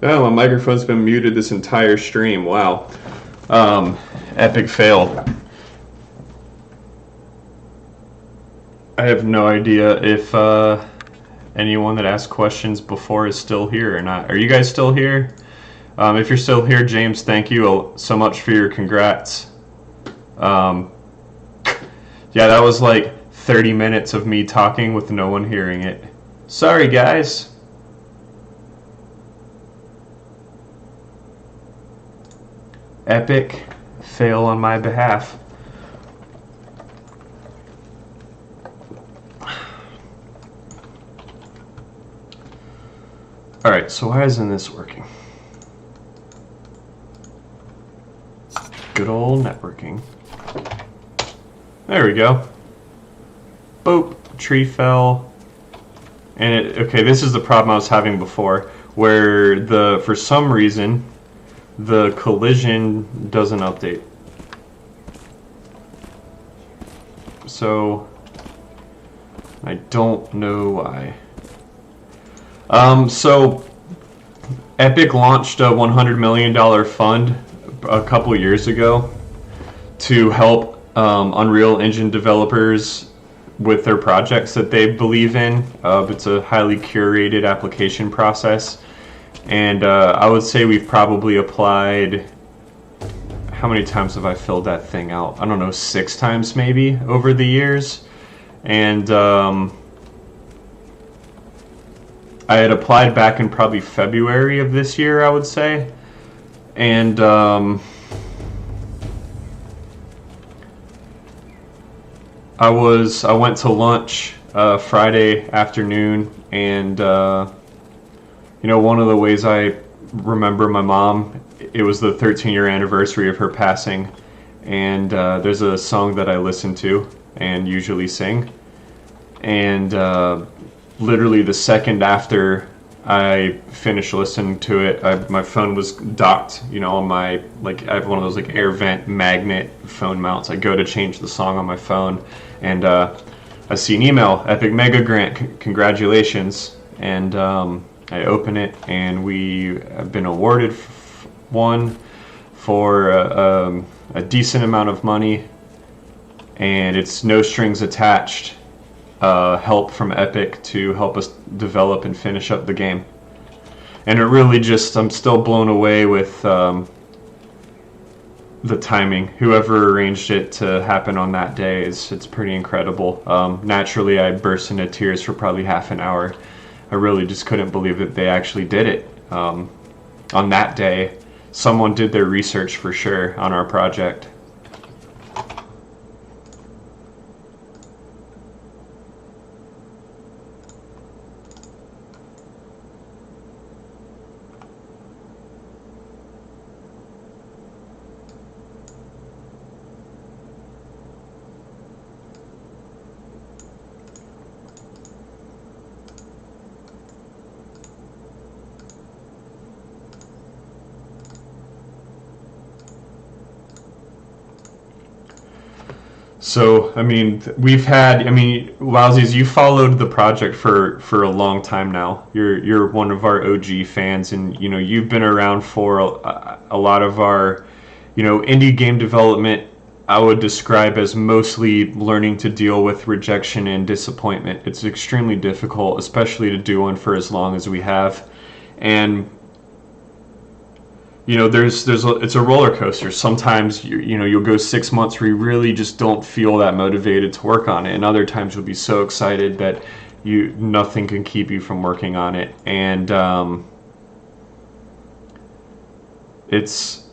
Oh, my microphone's been muted this entire stream. Wow. Epic fail. I have no idea if anyone that asked questions before is still here or not. Are you guys still here? If you're still here, James, thank you so much for your congrats. Yeah, that was like 30 minutes of me talking with no one hearing it. Sorry, guys. Epic fail on my behalf. Alright, so why isn't this working? Good old networking. There we go. Boop, tree fell. And okay, this is the problem I was having before, where for some reason, the collision doesn't update. So, I don't know why. So, Epic launched a $100 million fund a couple years ago to help Unreal Engine developers with their projects that they believe in. It's a highly curated application process. And I would say we've probably applied, how many times have I filled that thing out? I don't know, 6 times maybe over the years. And I had applied back in probably February of this year, I would say. And I went to lunch Friday afternoon, and you know, one of the ways I remember my mom, it was the 13-year anniversary of her passing, and there's a song that I listen to and usually sing, and literally the second after I finished listening to it, my phone was docked, you know, on my, like, I have one of those like air vent magnet phone mounts. I go to change the song on my phone, and I see an email, Epic MegaGrant, congratulations, and I open it, and we have been awarded one for a decent amount of money, and it's no strings attached. Help from Epic to help us develop and finish up the game. And it really just, I'm still blown away with the timing. Whoever arranged it to happen on that day, it's pretty incredible. Naturally, I burst into tears for probably half an hour. I really just couldn't believe that they actually did it. On that day, someone did their research for sure on our project. So, I mean, Wowsies, you followed the project for a long time now. You're one of our OG fans, and you've been around for a lot of our, indie game development. I would describe as mostly learning to deal with rejection and disappointment. It's extremely difficult, especially to do one for as long as we have, and it's a roller coaster. Sometimes you'll go 6 months where you really just don't feel that motivated to work on it, and other times you'll be so excited that nothing can keep you from working on it. And it's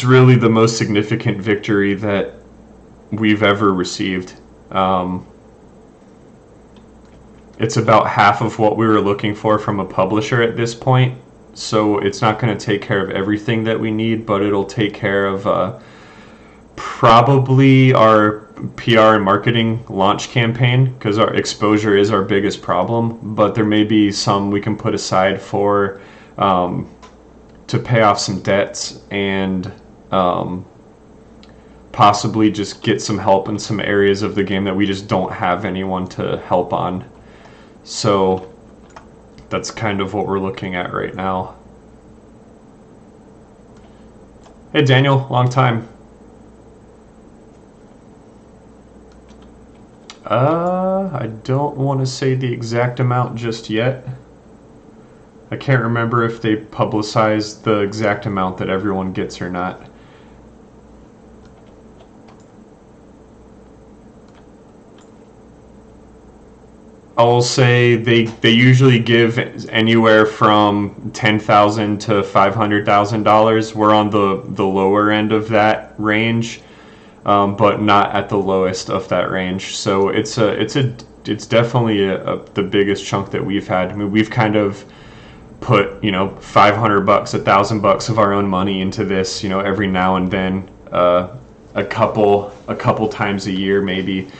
really the most significant victory that we've ever received. It's about half of what we were looking for from a publisher at this point, so it's not going to take care of everything that we need, but it'll take care of probably our PR and marketing launch campaign, because our exposure is our biggest problem, but there may be some we can put aside for to pay off some debts and possibly just get some help in some areas of the game that we just don't have anyone to help on. So that's kind of what we're looking at right now. Hey Daniel, long time. I don't want to say the exact amount just yet. I can't remember if they publicized the exact amount that everyone gets or not. I will say they usually give anywhere from $10,000 to $500,000. We're on the lower end of that range, but not at the lowest of that range. So it's definitely the biggest chunk that we've had. I mean, we've kind of put $500, $1,000 of our own money into this, every now and then, a couple times a year maybe,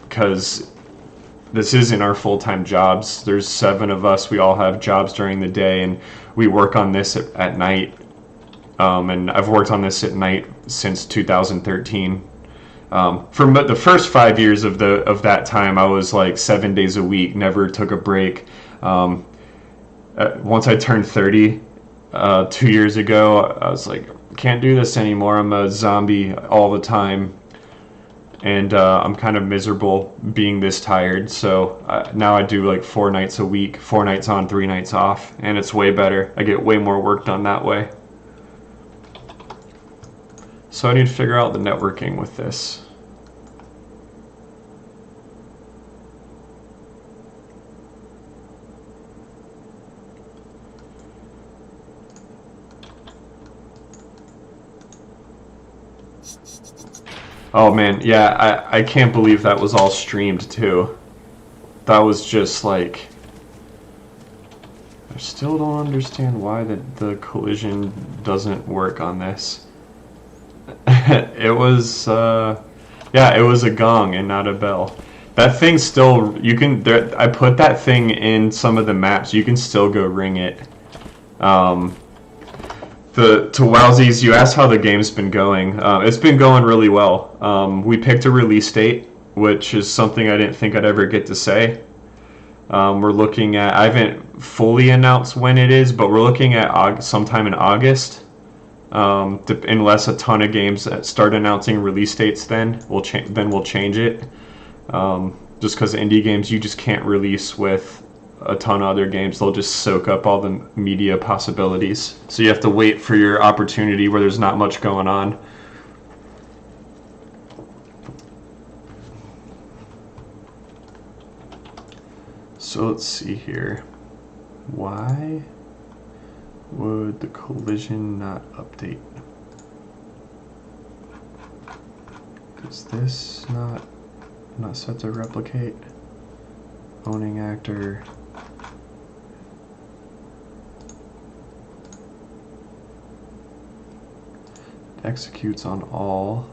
because this isn't our full-time jobs. There's 7 of us. We all have jobs during the day, and we work on this at night. And I've worked on this at night since 2013. For the first 5 years of that time, I was like 7 days a week, never took a break. Once I turned 30, 2 years ago, I was like, can't do this anymore. I'm a zombie all the time. And I'm kind of miserable being this tired, so now I do like 4 nights a week, 4 nights on, 3 nights off, and it's way better. I get way more work done that way. So I need to figure out the networking with this. Oh man, yeah, I can't believe that was all streamed too. That was just like, I still don't understand why the collision doesn't work on this. It was, yeah, it was a gong and not a bell. That thing still, I put that thing in some of the maps, you can still go ring it. To Wowsies, you asked how the game's been going. It's been going really well. We picked a release date, which is something I didn't think I'd ever get to say. We're looking at, I haven't fully announced when it is, but we're looking at sometime in August. Unless a ton of games start announcing release dates, then we'll change it. Just because indie games, you just can't release with a ton of other games. They'll just soak up all the media possibilities. So you have to wait for your opportunity where there's not much going on. So let's see here. Why would the collision not update? Is this not set to replicate? Owning actor. Executes on all.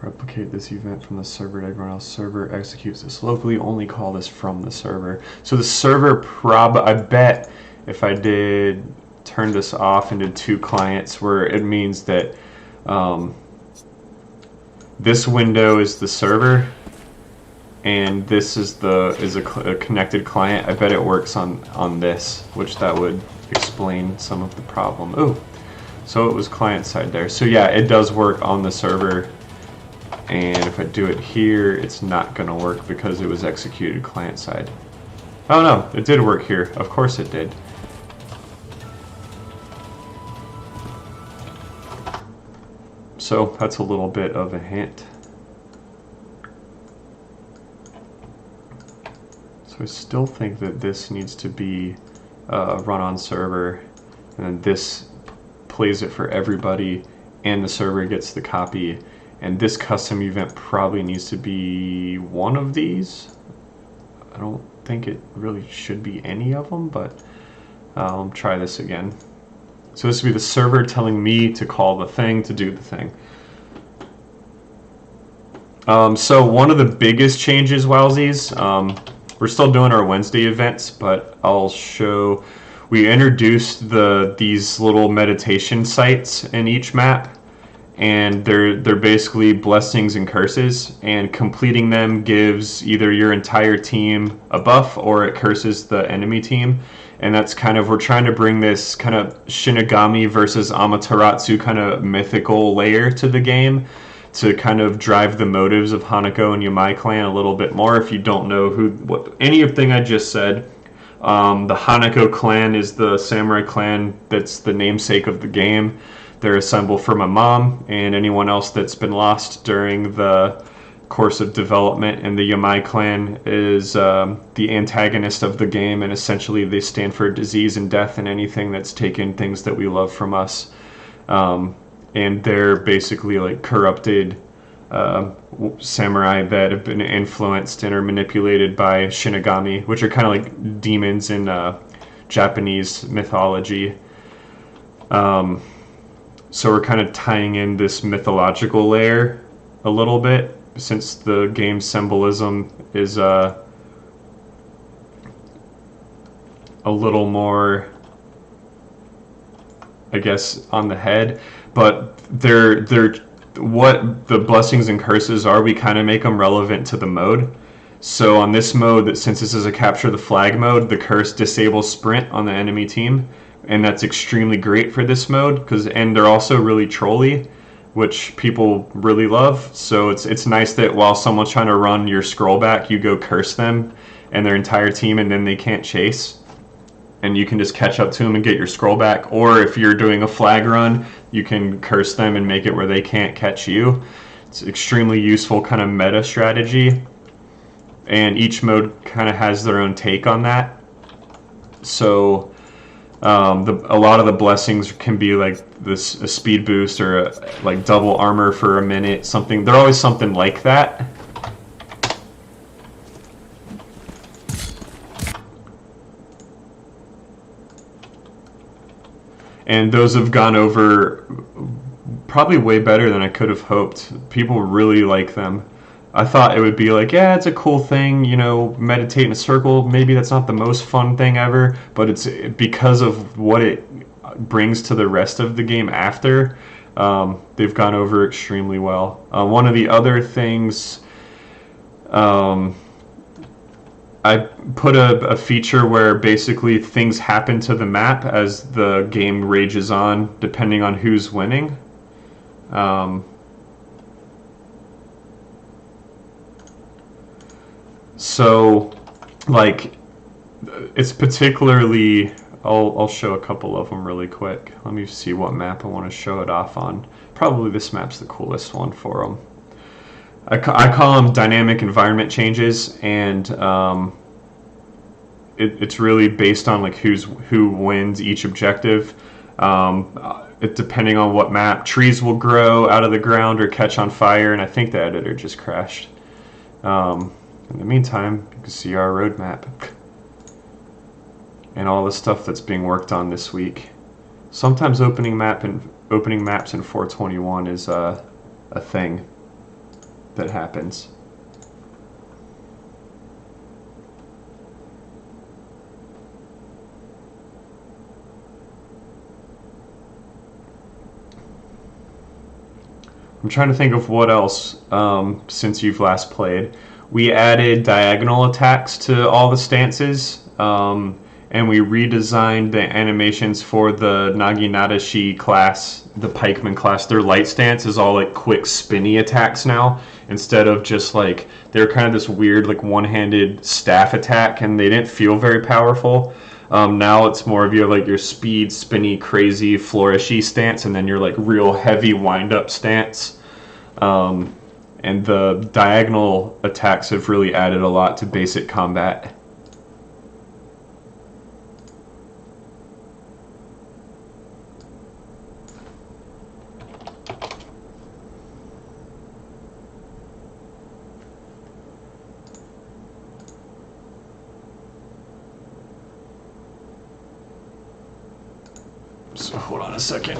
Replicate this event from the server to everyone else. Server executes this locally. Only call this from the server. So the server I bet if I did turn this off and did 2 clients, where it means that this window is the server and this is a connected client. I bet it works on this, which that would explain some of the problem. Oh, so it was client side there. So yeah, it does work on the server. And if I do it here, it's not going to work because it was executed client side. Oh no, it did work here. Of course it did. So that's a little bit of a hint. So I still think that this needs to be run on server, and then this plays it for everybody, and the server gets the copy. And this custom event probably needs to be one of these. I don't think it really should be any of them, but I'll try this again. So this would be the server telling me to call the thing to do the thing. So one of the biggest changes, Wowsies, we're still doing our Wednesday events, but I'll show, we introduced these little meditation sites in each map. And they're basically blessings and curses, and completing them gives either your entire team a buff or it curses the enemy team. And that's kind of, we're trying to bring this kind of Shinigami versus Amaterasu kind of mythical layer to the game to kind of drive the motives of Hanako and Yamai clan a little bit more. If you don't know what anything I just said, the Hanako clan is the samurai clan that's the namesake of the game. They're a symbol for my mom and anyone else that's been lost during the course of development. And the Yamai clan is the antagonist of the game, and essentially they stand for disease and death and anything that's taken things that we love from us. And they're basically like corrupted samurai that have been influenced and are manipulated by Shinigami, which are kind of like demons in Japanese mythology. So we're kind of tying in this mythological layer a little bit, since the game's symbolism is a little more, I guess, on the head. But they're what the blessings and curses are, we kind of make them relevant to the mode. So on this mode, since this is a capture the flag mode, the curse disables sprint on the enemy team. And that's extremely great for this mode, and they're also really trolly, which people really love. So it's nice that while someone's trying to run your scroll back, you go curse them and their entire team, and then they can't chase. And you can just catch up to them and get your scroll back. Or if you're doing a flag run, you can curse them and make it where they can't catch you. It's extremely useful kind of meta strategy. And each mode kind of has their own take on that. So a lot of the blessings can be like a speed boost or like double armor for a minute, something. They're always something like that. And those have gone over probably way better than I could have hoped. People really like them. I thought it would be like, yeah, it's a cool thing, you know, meditate in a circle. Maybe that's not the most fun thing ever, but it's because of what it brings to the rest of the game after. They've gone over extremely well. One of the other things, I put a feature where basically things happen to the map as the game rages on, depending on who's winning. So, like, it's particularly, I'll show a couple of them really quick. Let me see what map I want to show it off on. Probably this map's the coolest one for them. I call them dynamic environment changes, and it's really based on like who wins each objective. Depending on what map, trees will grow out of the ground or catch on fire, and I think the editor just crashed. In the meantime, you can see our roadmap and all the stuff that's being worked on this week. Sometimes opening maps in 421 is a thing. that happens. I'm trying to think of what else since you've last played. We added diagonal attacks to all the stances, and we redesigned the animations for the Naginatashi class, the pikeman class. Their light stance is all like quick spinny attacks now, instead of just like, they're kind of this weird like one-handed staff attack, and they didn't feel very powerful. Now it's more of your speed, spinny, crazy, flourishy stance, and then your like real heavy wind-up stance. And the diagonal attacks have really added a lot to basic combat. So hold on a second.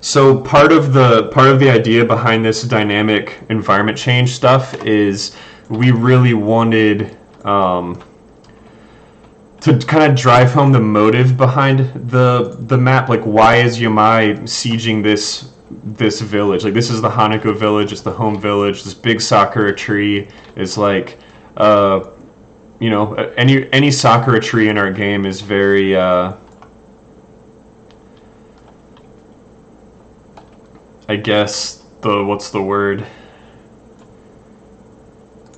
So part of the idea behind this dynamic environment change stuff is we really wanted to kind of drive home the motive behind the map. Like, why is Yamaha sieging this village? Like, this is the Hanako village. It's the home village. This big sakura tree is like, you know, any sakura tree in our game is very I guess what's the word?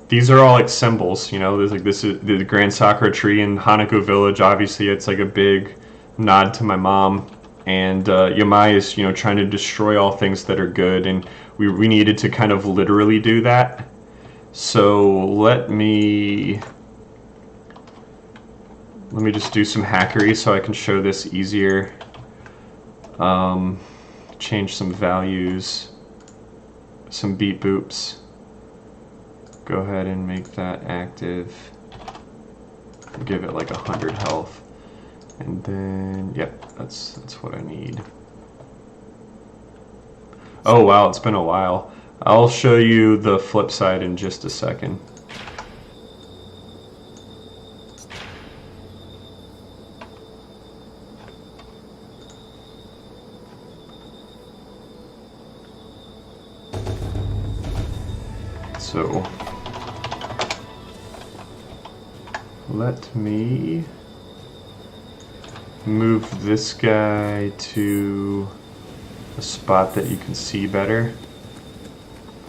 These are all like symbols, you know. There's like, this is the Grand Sakura tree in Hanako Village. Obviously, it's like a big nod to my mom. And Yamaha is, you know, trying to destroy all things that are good, and we needed to kind of literally do that. So let me just do some hackery so I can show this easier. Change some values, some beat boops. Go ahead and make that active. Give it like 100 health, and then yep, that's what I need. Oh wow, it's been a while. I'll show you the flip side in just a second. So let me move this guy to a spot that you can see better.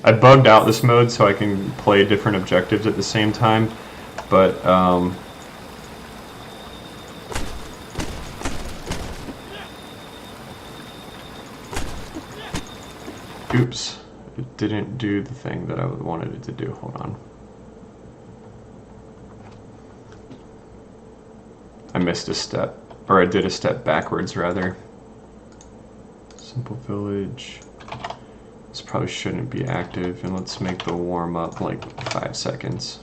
I bugged out this mode so I can play different objectives at the same time, but oops. It didn't do the thing that I wanted it to do. Hold on. I missed a step. Or I did a step backwards, rather. Simple village. This probably shouldn't be active. And let's make the warm up like 5 seconds.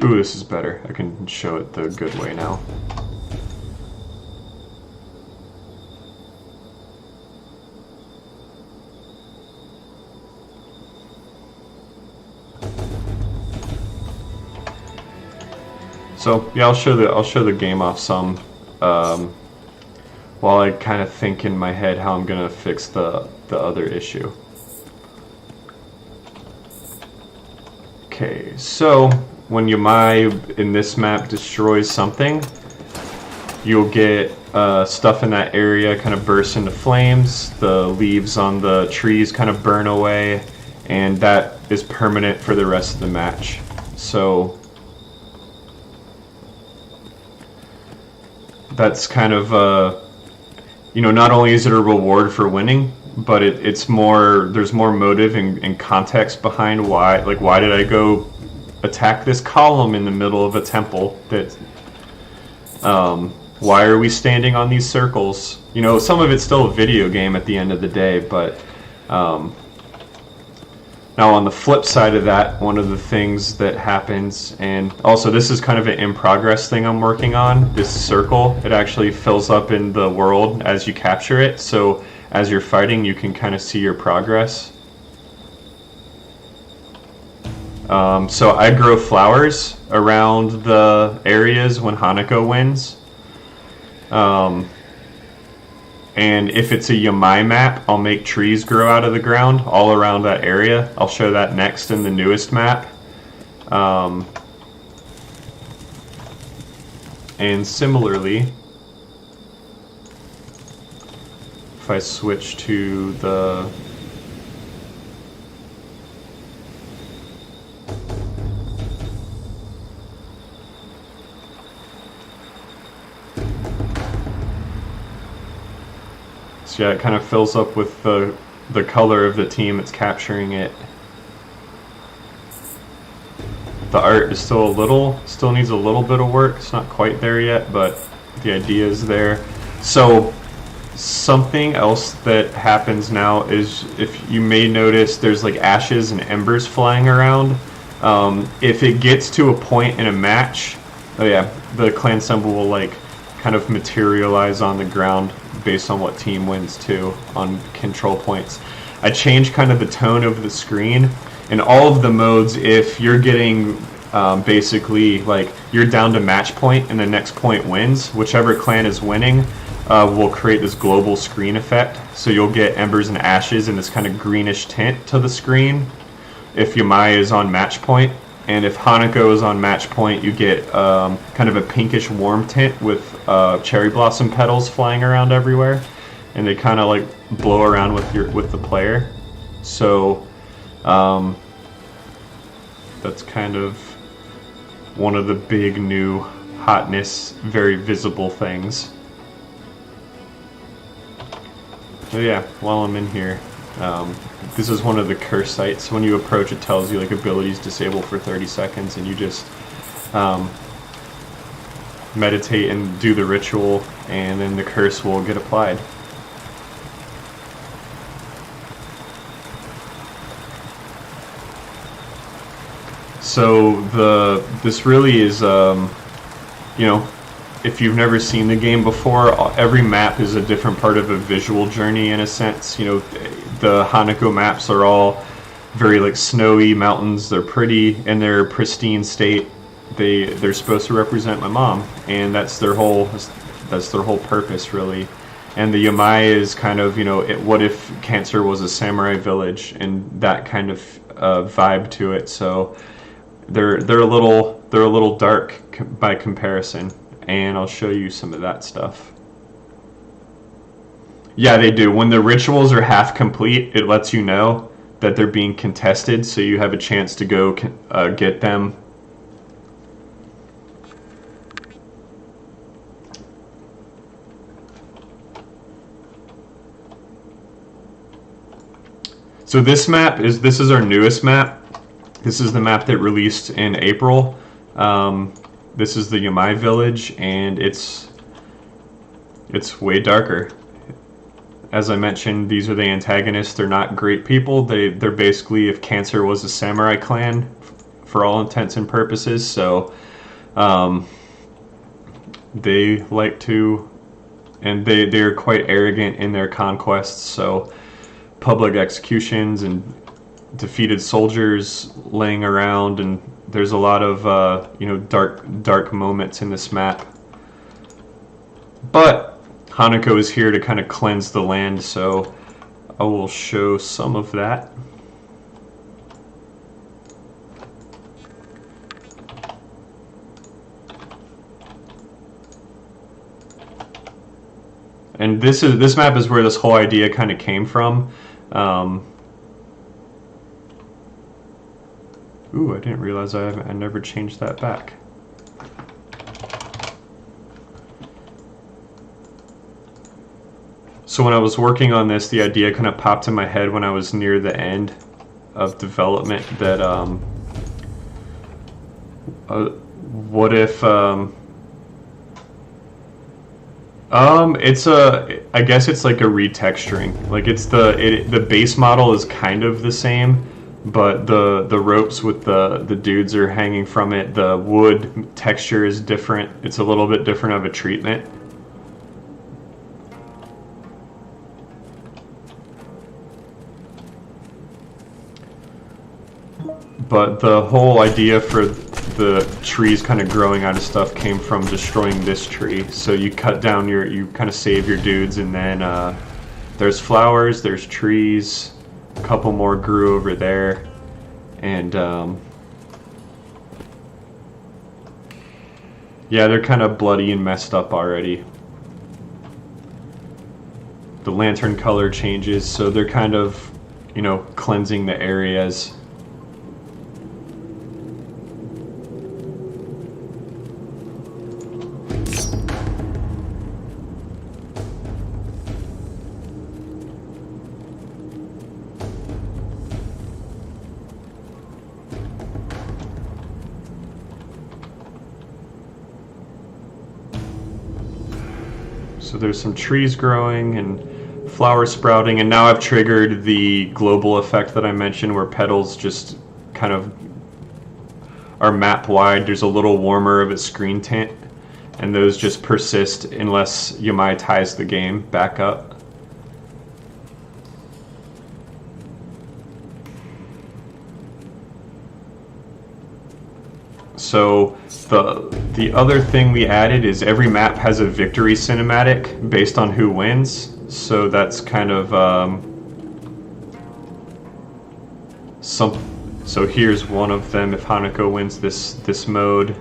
Ooh, this is better. I can show it the good way now. So yeah, I'll show the game off some while I kind of think in my head how I'm gonna fix the other issue. Okay, so when Yamaha in this map destroys something, you'll get stuff in that area kind of burst into flames. The leaves on the trees kind of burn away, and that is permanent for the rest of the match. So that's kind of, you know, not only is it a reward for winning, but it's more, there's more motive and context behind why did I go attack this column in the middle of a temple? That, why are we standing on these circles? You know, some of it's still a video game at the end of the day, but Now on the flip side of that, one of the things that happens, and also this is kind of an in progress thing I'm working on, this circle, it actually fills up in the world as you capture it, so as you're fighting you can kind of see your progress. So I grow flowers around the areas when Hanako wins. And if it's a Yamaha map, I'll make trees grow out of the ground all around that area. I'll show that next in the newest map. And similarly, if I switch to the so yeah, it kind of fills up with the color of the team that's capturing it. The art is still needs a little bit of work. It's not quite there yet, but the idea is there. So something else that happens now is, if you may notice, there's like ashes and embers flying around. If it gets to a point in a match, oh yeah, the clan symbol will like kind of materialize on the ground based on what team wins too on control points. I change kind of the tone of the screen in all of the modes. If you're getting basically like you're down to match point and the next point wins, whichever clan is winning will create this global screen effect. So you'll get embers and ashes in this kind of greenish tint to the screen if Yamaha is on match point. And if Hanako is on match point, you get kind of a pinkish warm tint with cherry blossom petals flying around everywhere, and they kind of like blow around with the player. So that's kind of one of the big new hotness, very visible things. So yeah, while I'm in here, this is one of the curse sites. When you approach, it tells you like abilities disabled for 30 seconds, and you just meditate and do the ritual, and then the curse will get applied. So this really is, you know, if you've never seen the game before, every map is a different part of a visual journey in a sense. You know, the Hanako maps are all very like snowy mountains. They're pretty in their pristine state. They're supposed to represent my mom, and that's their whole purpose really. And the Yamaha is kind of, you know, what if Cancer was a samurai village, and that kind of vibe to it. So they're a little dark by comparison, and I'll show you some of that stuff. Yeah, they do. When the rituals are half complete, it lets you know that they're being contested, so you have a chance to go get them. So this is our newest map. This is the map that released in April. This is the Yamaha village, and it's way darker. As I mentioned, these are the antagonists. They're not great people. They're basically if Cancer was a samurai clan for all intents and purposes. So they like to, and they're quite arrogant in their conquests. So public executions and defeated soldiers laying around, and there's a lot of you know, dark moments in this map. But Hanako is here to kind of cleanse the land, so I will show some of that. And this map is where this whole idea kind of came from. Ooh, I didn't realize I never changed that back. So when I was working on this, the idea kind of popped in my head when I was near the end of development that what if I guess it's like a retexturing. Like it's the base model is kind of the same, but the ropes with the dudes are hanging from it. The wood texture is different. It's a little bit different of a treatment. But the whole idea for the trees kind of growing out of stuff came from destroying this tree. So you cut down you kind of save your dudes, and then there's flowers, there's trees, a couple more grew over there, and yeah, they're kind of bloody and messed up already. The lantern color changes, so they're kind of, you know, cleansing the areas. So there's some trees growing and flowers sprouting, and now I've triggered the global effect that I mentioned, where petals just kind of are map wide. There's a little warmer of a screen tint, and those just persist unless Yamaha ties the game back up. So the other thing we added is every map has a victory cinematic based on who wins. So that's kind of so here's one of them if Hanako wins this mode.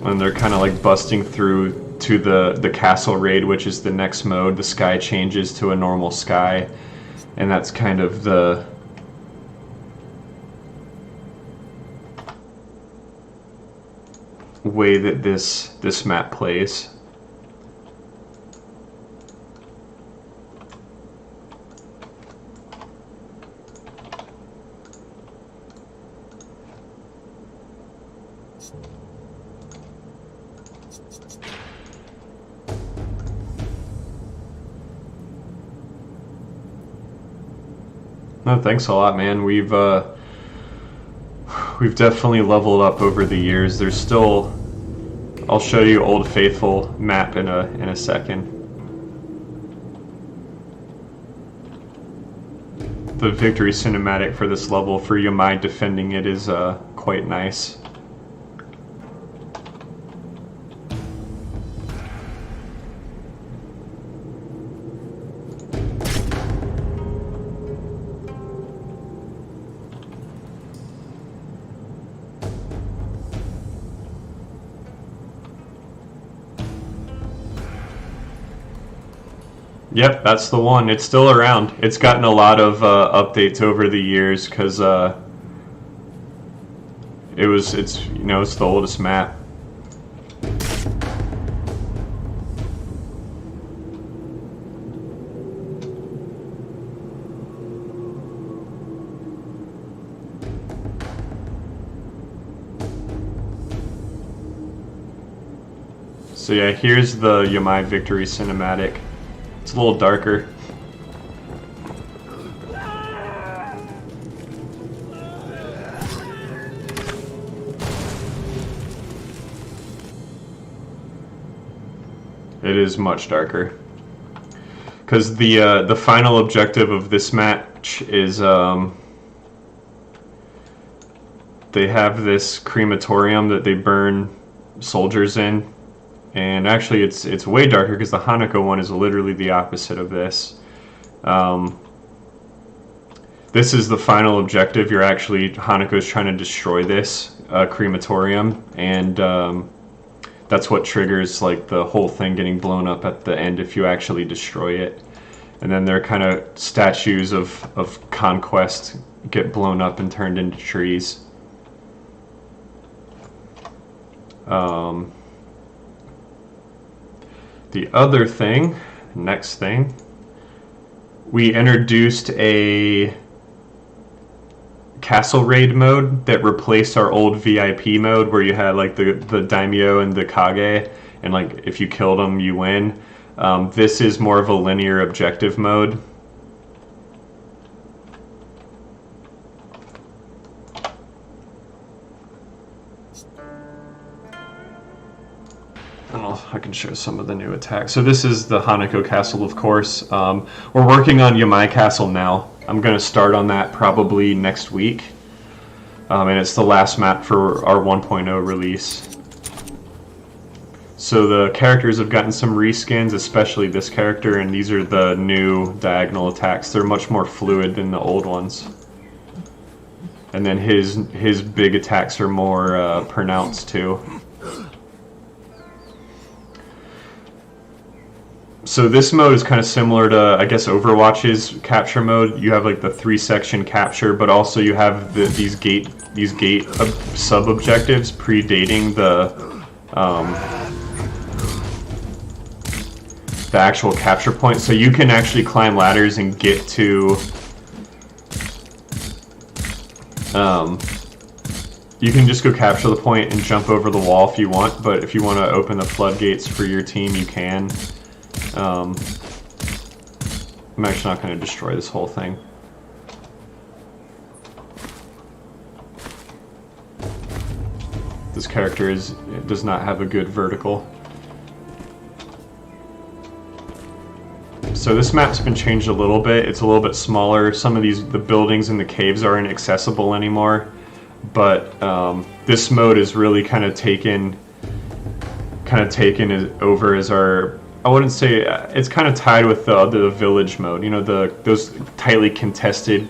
And they're kind of like busting through to the castle raid, which is the next mode. The sky changes to a normal sky, and that's kind of the way that this map plays. No, thanks a lot, man. We've definitely leveled up over the years. There's still, I'll show you Old Faithful map in a second. The victory cinematic for this level for Yamaha defending it is quite nice. Yep, that's the one. It's still around. It's gotten a lot of updates over the years because it's you know, it's the oldest map. So yeah, here's the Yamaha victory cinematic. It's a little darker. It is much darker. Because the final objective of this match is they have this crematorium that they burn soldiers in. And actually, it's way darker because the Hanako one is literally the opposite of this. This is the final objective. Hanako's trying to destroy this crematorium, and that's what triggers like the whole thing getting blown up at the end if you actually destroy it. And then their kind of statues of conquest get blown up and turned into trees. The other thing, next thing, we introduced a castle raid mode that replaced our old VIP mode where you had like the daimyo and the kage, and like if you killed them, you win. This is more of a linear objective mode. I can show some of the new attacks. So this is the Hanako Castle, of course. We're working on Yamaha Castle now. I'm going to start on that probably next week. And it's the last map for our 1.0 release. So the characters have gotten some reskins, especially this character, and these are the new diagonal attacks. They're much more fluid than the old ones. And then his big attacks are more pronounced too. So this mode is kind of similar to, I guess, Overwatch's capture mode. You have like the 3-section capture, but also you have these gate sub objectives predating the actual capture point. So you can actually climb ladders and get to you can just go capture the point and jump over the wall if you want, but if you want to open the floodgates for your team, you can. I'm actually not going to destroy this whole thing. This character does not have a good vertical. So this map's been changed a little bit. It's a little bit smaller. Some of the buildings and the caves aren't accessible anymore. But this mode is really kind of taken over as our. I wouldn't say it's kind of tied with the village mode. You know, those tightly contested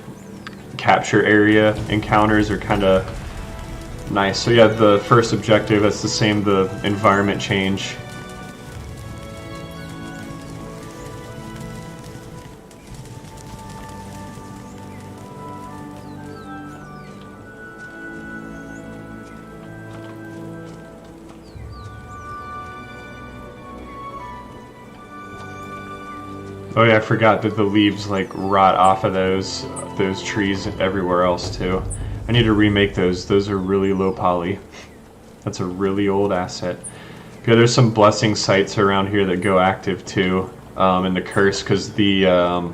capture area encounters are kind of nice. So yeah, the first objective, that's the same, the environment change. Oh yeah, I forgot that the leaves like rot off of those trees everywhere else too. I need to remake those. Those are really low poly. That's a really old asset. Okay, there's some blessing sites around here that go active too, in the curse, because the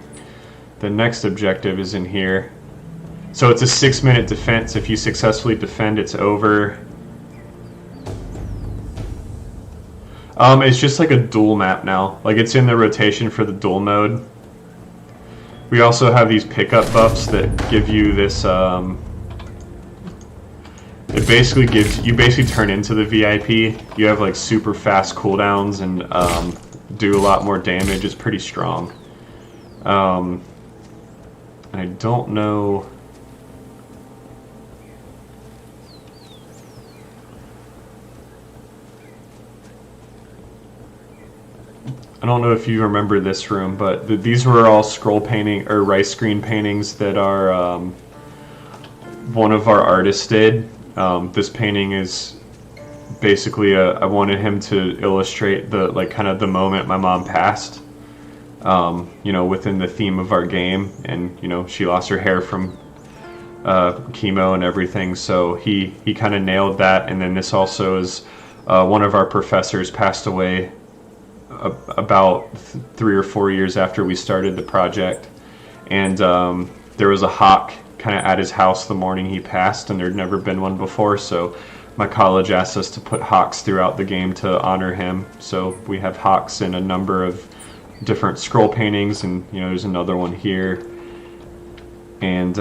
next objective is in here. So it's a 6-minute defense. If you successfully defend, it's over. It's just like a duel map now. Like, it's in the rotation for the duel mode. We also have these pickup buffs that give you this, it basically gives, you basically turn into the VIP. You have like super fast cooldowns and do a lot more damage. It's pretty strong. And I don't know. I don't know if you remember this room, but these were all scroll painting or rice screen paintings that are one of our artists did. This painting is basically I wanted him to illustrate the kind of the moment my mom passed. You know, within the theme of our game, and you know, she lost her hair from chemo and everything. So he kind of nailed that. And then this also is one of our professors passed away about 3 or 4 years after we started the project, and there was a hawk kind of at his house the morning he passed, and there'd never been one before, so my college asked us to put hawks throughout the game to honor him. So we have hawks in a number of different scroll paintings, and you know, there's another one here, and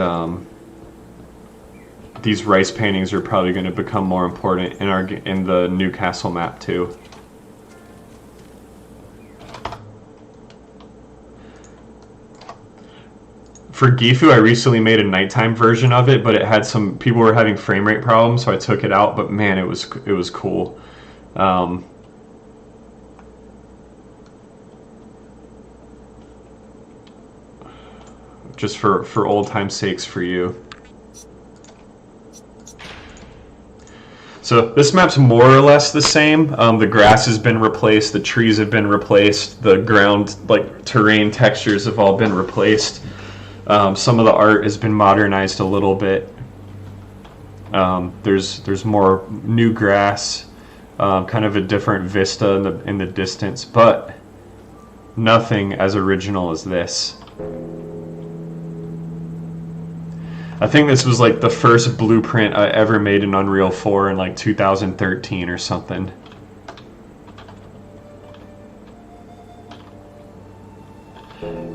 these rice paintings are probably going to become more important in the new castle map too. For Gifu, I recently made a nighttime version of it, but it had some people were having frame rate problems, so I took it out. But man, it was cool. Just for old time's sakes for you. So this map's more or less the same. The grass has been replaced, the trees have been replaced, the ground, like terrain textures have all been replaced. Some of the art has been modernized a little bit. There's more new grass. kind of a different vista in the distance, but nothing as original as this. I think this was like the first blueprint I ever made in Unreal 4 in like 2013 or something.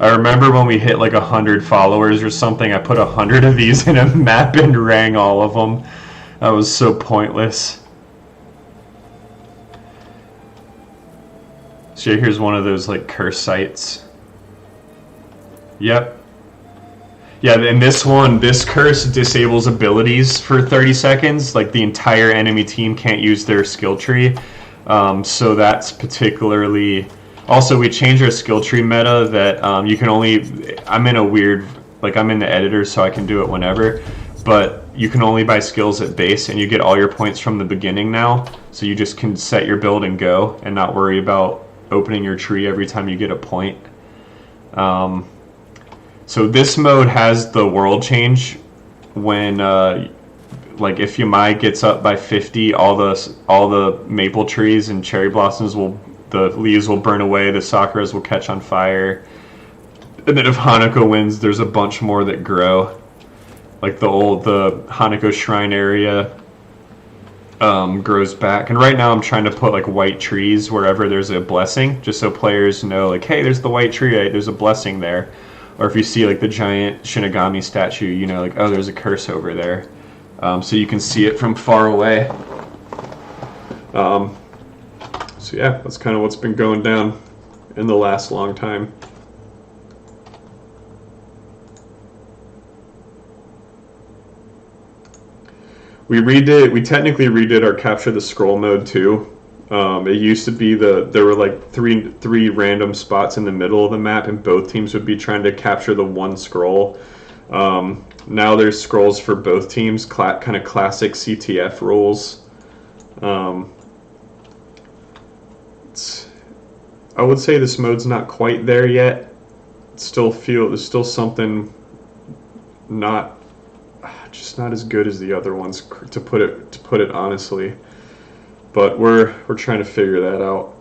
I remember when we hit like 100 followers or something, I put 100 of these in a map and rang all of them. That was so pointless. So here's one of those like curse sites. Yep. Yeah, and this one, this curse disables abilities for 30 seconds. Like the entire enemy team can't use their skill tree. So that's particularly... Also, we changed our skill tree meta that you can only... I'm in a weird... Like, I'm in the editor, so I can do it whenever. But you can only buy skills at base, and you get all your points from the beginning now. So you just can set your build and go, and not worry about opening your tree every time you get a point. So this mode has the world change when... like, if Yamaha gets up by 50, all the maple trees and cherry blossoms will... The leaves will burn away, the sakuras will catch on fire. And then if Hanako wins, there's a bunch more that grow. Like the Hanako shrine area grows back. And right now I'm trying to put like white trees wherever there's a blessing, just so players know like, hey, there's the white tree, right? There's a blessing there. Or if you see like the giant Shinigami statue, you know, like, oh, there's a curse over there. So you can see it from far away. So yeah, that's kind of what's been going down in the last long time. We technically redid our Capture the Scroll mode too. It used to be there were like three random spots in the middle of the map, and both teams would be trying to capture the one scroll. Now there's scrolls for both teams, kind of classic CTF rules. I would say this mode's not quite there yet. There's still something just not as good as the other ones, to put it honestly. But we're trying to figure that out.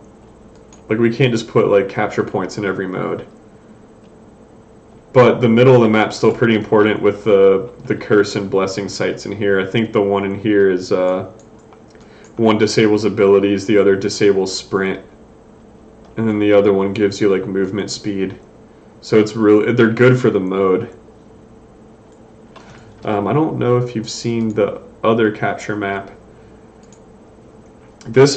Like, we can't just put like capture points in every mode. But the middle of the map's still pretty important with the curse and blessing sites in here. I think the one in here is one disables abilities, the other disables sprint. And then the other one gives you like movement speed. So they're good for the mode. I don't know if you've seen the other capture map. This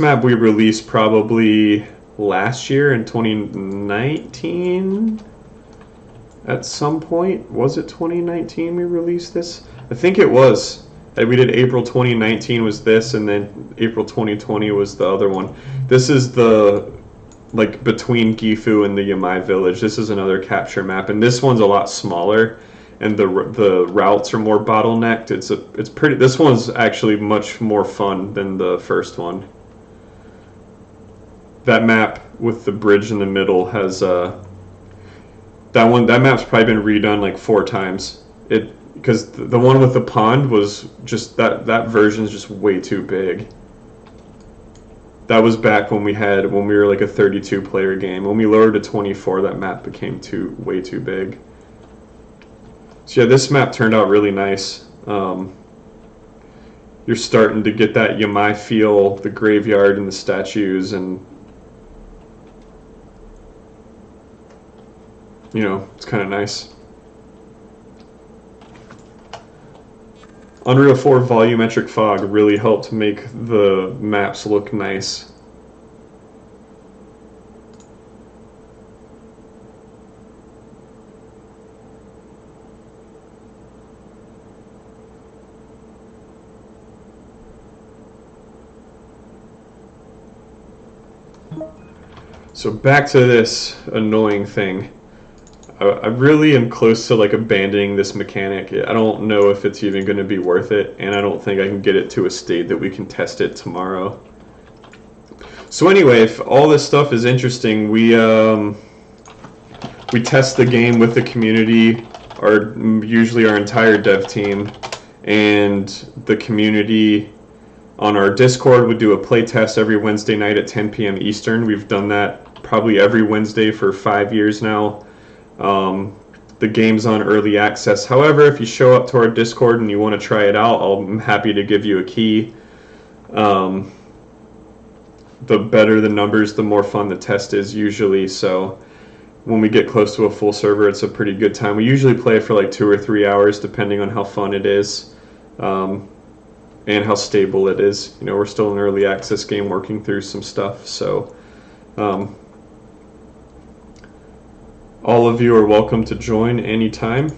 map we released probably last year in 2019 at some point. Was it 2019 we released this? I think it was. We did April 2019 was this, and then April 2020 was the other one. This is the... like between Gifu and the Yamai village. This is another capture map, and this one's a lot smaller, and the routes are more bottlenecked. It's pretty. This one's actually much more fun than the first one. That map with the bridge in the middle has that map's probably been redone like 4 times. Because the one with the pond was just that version's just way too big. That was back when we were like a 32 player game. When we lowered to 24, that map became way too big. So yeah, this map turned out really nice. You're starting to get that Yamai feel, the graveyard and the statues, and you know, it's kind of nice. Unreal 4 volumetric fog really helped make the maps look nice. So back to this annoying thing. I really am close to like abandoning this mechanic. I don't know if it's even going to be worth it, and I don't think I can get it to a state that we can test it tomorrow. So anyway, if all this stuff is interesting, we test the game with the community, usually our entire dev team, and the community On our Discord, we do a play test every Wednesday night at 10 p.m. Eastern. We've done that probably every Wednesday for 5 years now. The game's on early access. However, if you show up to our Discord and you want to try it out, I'm happy to give you a key. The better the numbers, the more fun the test is usually. So when we get close to a full server, it's a pretty good time. We usually play for like 2 or 3 hours, depending on how fun it is and how stable it is. You know, we're still in an early access game working through some stuff. So all of you are welcome to join anytime.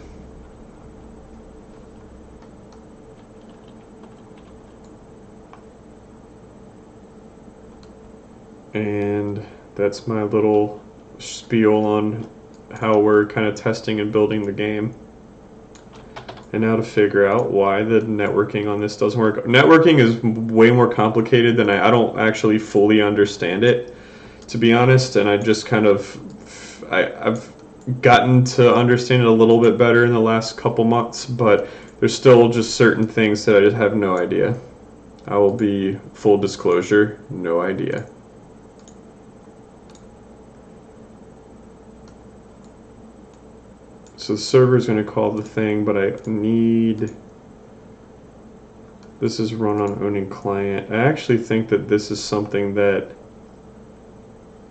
And that's my little spiel on how we're kind of testing and building the game. And now to figure out why the networking on this doesn't work. Networking is way more complicated than I don't actually fully understand it, to be honest. And I just kind of, I've gotten to understand it a little bit better in the last couple months, but there's still just certain things that I just have no idea. I will be full disclosure, no idea. So the server is going to call the thing, but I need, this is run on owning client. I actually think that this is something that,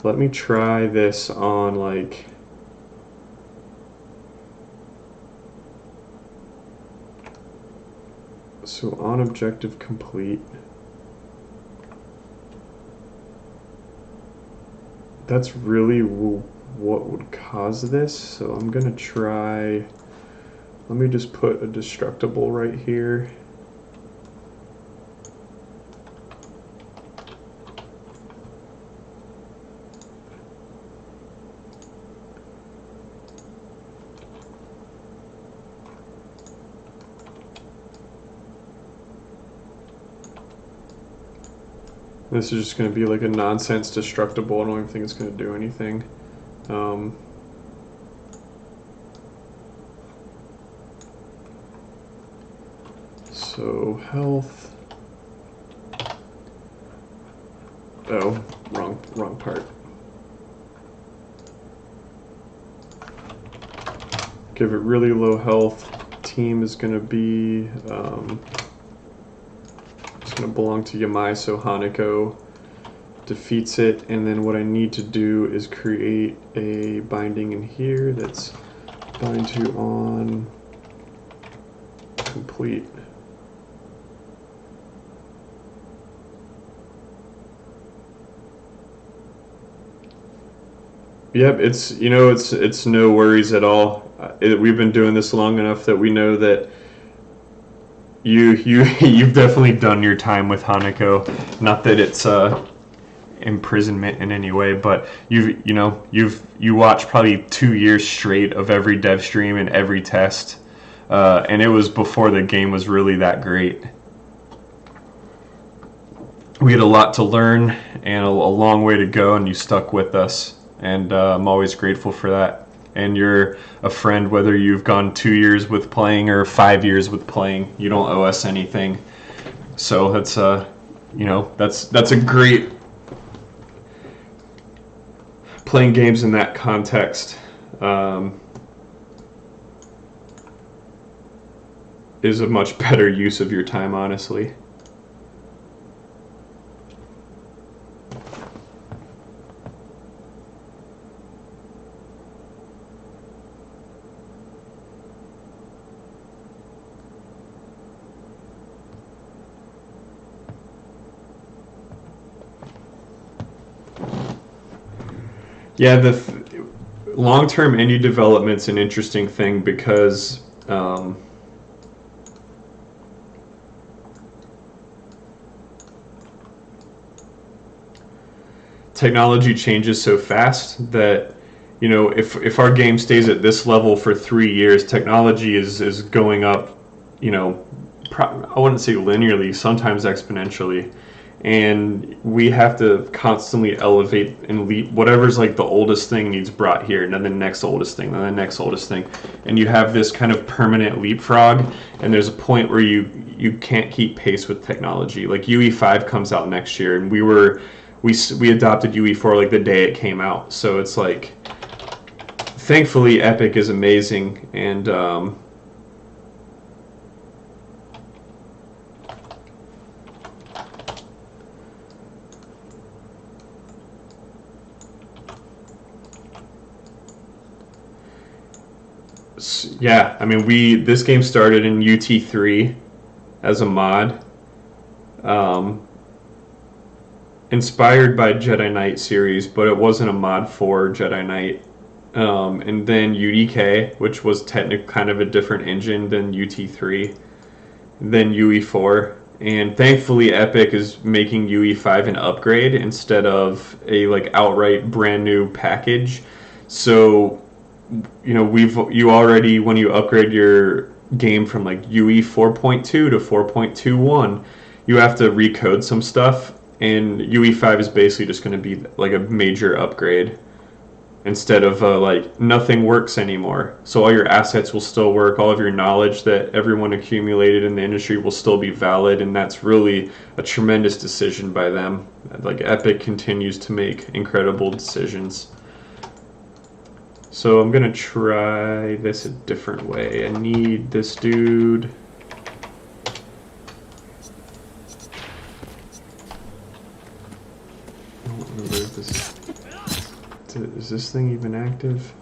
let me try this on like, so on objective complete. That's really what would cause this. So I'm gonna try, let me just put a destructible right here. This is just going to be like a nonsense destructible. I don't even think it's going to do anything. So health. Oh, wrong part. Give it really low health. Team is going to be going to belong to Yamaha, so Hanako defeats it, and then what I need to do is create a binding in here that's bind to on complete. Yep, it's no worries at all. We've been doing this long enough that we know that you've definitely done your time with Hanako. Not that it's imprisonment in any way, but you watched probably 2 years straight of every dev stream and every test, and it was before the game was really that great. We had a lot to learn and a long way to go, and you stuck with us, and I'm always grateful for that. And you're a friend whether you've gone 2 years with playing or 5 years with playing. You don't owe us anything. So that's that's a great, playing games in that context is a much better use of your time, honestly. Yeah, the long-term indie development's an interesting thing because technology changes so fast that, you know, if our game stays at this level for 3 years, technology is going up, you know, I wouldn't say linearly, sometimes exponentially. and we have to constantly elevate and leap. Whatever's like the oldest thing needs brought here, and then the next oldest thing, then the next oldest thing, and you have this kind of permanent leapfrog. And there's a point where you can't keep pace with technology. Like UE5 comes out next year, and we adopted UE4 like the day it came out. So it's like, thankfully, Epic is amazing, and yeah, I mean, this game started in UT3 as a mod, um, inspired by Jedi Knight series, but it wasn't a mod for Jedi Knight. And then UDK, which was technically kind of a different engine than UT3, then UE4, and thankfully Epic is making UE5 an upgrade instead of a like outright brand new package. So you already, when you upgrade your game from like UE 4.2 to 4.21, you have to recode some stuff, and UE5 is basically just going to be like a major upgrade instead of like nothing works anymore. So all your assets will still work, all of your knowledge that everyone accumulated in the industry will still be valid, and that's really a tremendous decision by them. Like Epic continues to make incredible decisions. So I'm gonna try this a different way. I need this dude. I don't remember if this is this thing even active?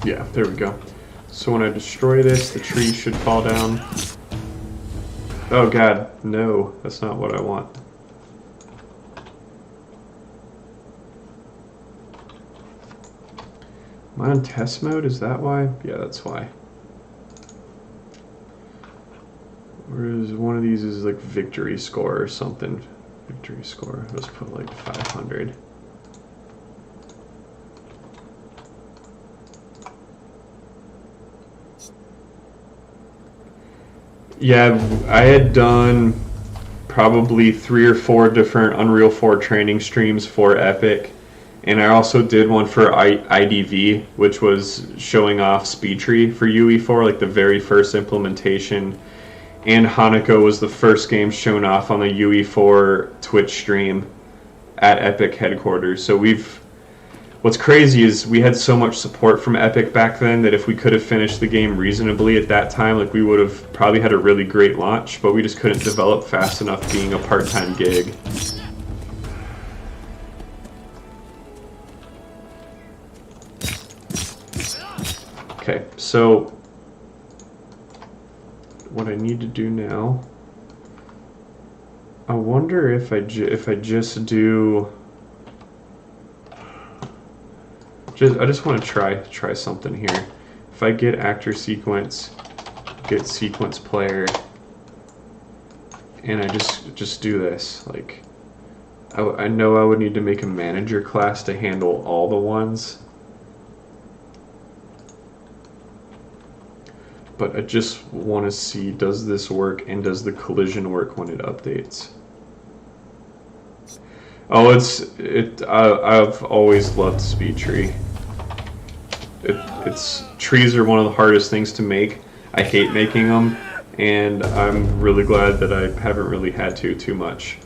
Yeah, there we go. So when I destroy this, the tree should fall down. Oh god, no, that's not what I want. Am I on test mode? Is that why? Yeah, that's why. Whereas one of these is like victory score or something. Victory score. Let's put like 500. Yeah, I had done probably 3 or 4 different Unreal 4 training streams for Epic, and I also did one for IDV, which was showing off SpeedTree for UE4, like the very first implementation, and Hanako was the first game shown off on the UE4 Twitch stream at Epic headquarters. So what's crazy is we had so much support from Epic back then that if we could have finished the game reasonably at that time, like we would have probably had a really great launch, but we just couldn't develop fast enough being a part-time gig. Okay, so what I need to do now, I wonder if I just do. I just want to try something here. If I get actor sequence, get sequence player, and I just do this, like I know I would need to make a manager class to handle all the ones, but I just want to see, does this work, and does the collision work when it updates? Oh, I've always loved SpeedTree. Trees are one of the hardest things to make. I hate making them, and I'm really glad that I haven't really had to too much.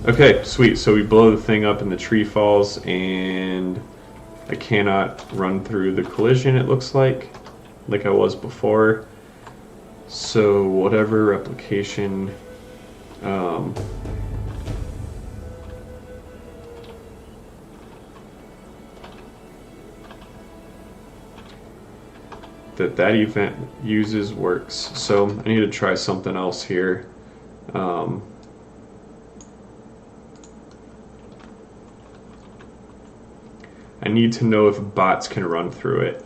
Okay, sweet. So we blow the thing up and the tree falls, and I cannot run through the collision, it looks like I was before. So whatever replication that event uses works. So I need to try something else here. I need to know if bots can run through it.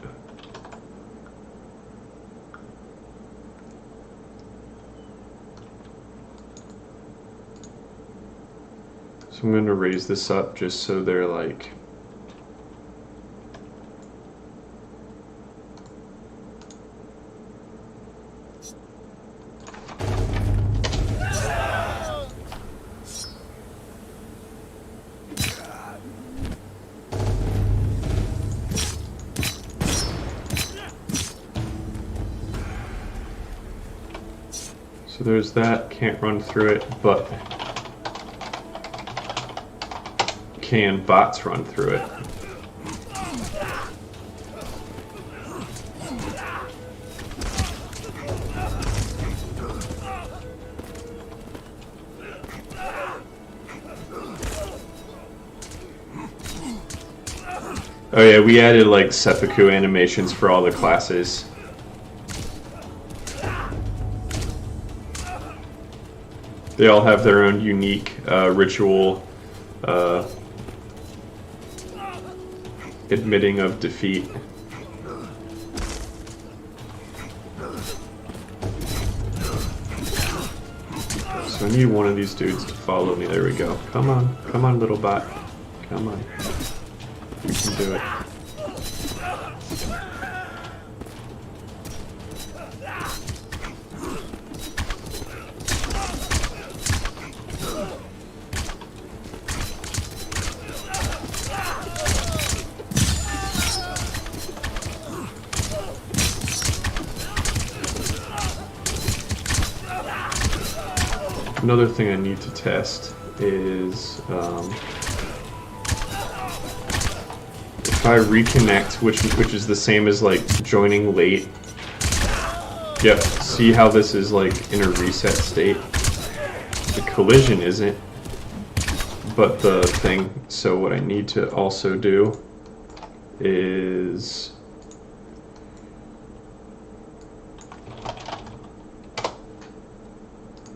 So I'm going to raise this up just so they're like... So there's that, can't run through it, but can bots run through it? Oh yeah, we added like seppuku animations for all the classes. They all have their own unique ritual admitting of defeat. So I need one of these dudes to follow me. There we go. Come on, little bot. Come on. You can do it. Another thing I need to test is if I reconnect, which is the same as like joining late. Yep, see how this is like in a reset state? The collision isn't, but the thing. So what I need to also do is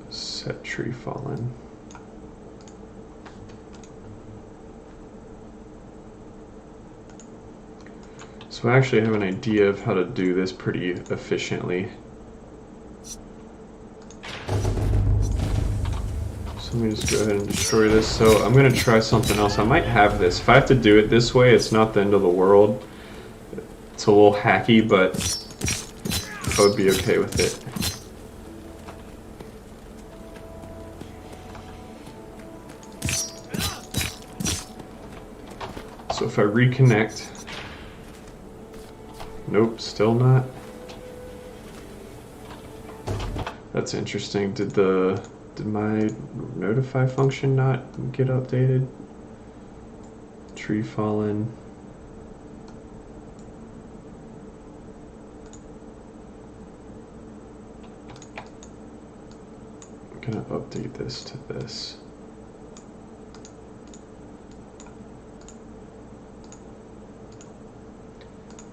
set tree fallen. So I actually have an idea of how to do this pretty efficiently. So let me just go ahead and destroy this. So I'm going to try something else. I might have this. If I have to do it this way, it's not the end of the world. It's a little hacky, but I would be okay with it. So if I reconnect, nope, still not. That's interesting. Did my notify function not get updated? Tree fallen. I'm gonna update this to this.